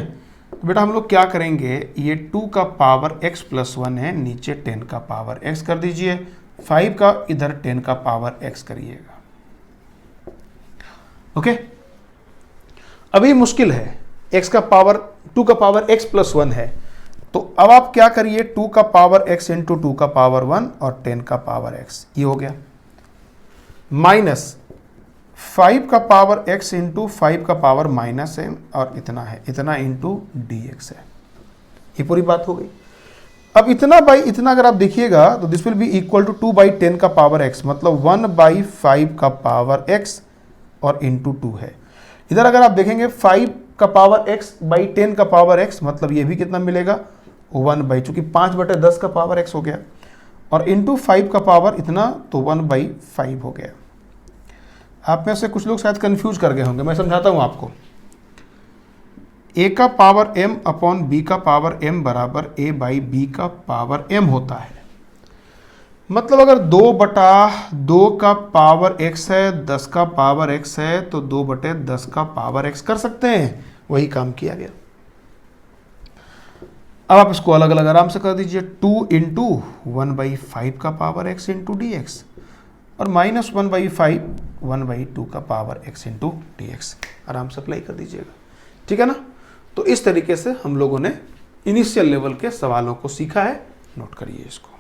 तो बेटा हम लोग क्या करेंगे, ये 2 का पावर x प्लस 1 है, नीचे 10 का पावर x कर दीजिए, 5 का इधर 10 का पावर x करिएगा। ओके, अभी मुश्किल है, x का पावर 2 का पावर x प्लस 1 है, तो अब आप क्या करिए 2 का पावर x इंटू 2 का पावर 1 और 10 का पावर x, ये हो गया, माइनस 5 का पावर x इंटू 5 का पावर माइनस है और इतना है, इतना इंटू डी एक्स है, ये पूरी बात हो गई। अब इतना बाई इतना अगर आप देखिएगा तो this will be equal to 2 by 10 का पावर x, मतलब 1 बाई 5 का पावर x और इंटू 2 है। इधर अगर आप देखेंगे 5 का पावर x बाई 10 का पावर x, मतलब ये भी कितना मिलेगा 1 बाई, चूंकि 5/10 का पावर x हो गया, और इंटू 5 का पावर इतना, तो 1 बाई 5 हो गया। आप में से कुछ लोग शायद कंफ्यूज कर गए होंगे, मैं समझाता हूं आपको। a का पावर m अपॉन b का पावर m बराबर a बाई b का पावर m होता है। मतलब अगर 2/2 का पावर x है, 10 का पावर x है, तो 2/10 का पावर x कर सकते हैं, वही काम किया गया। अब आप इसको अलग अलग आराम से कर दीजिए, 2 इंटू 1 बाई 5 का power x into d x और माइनस 1 बाई 5 1 बाई 2 का power x into d x, आराम से अप्लाई कर दीजिएगा, ठीक है ना। तो इस तरीके से हम लोगों ने इनिशियल लेवल के सवालों को सीखा है, नोट करिए इसको।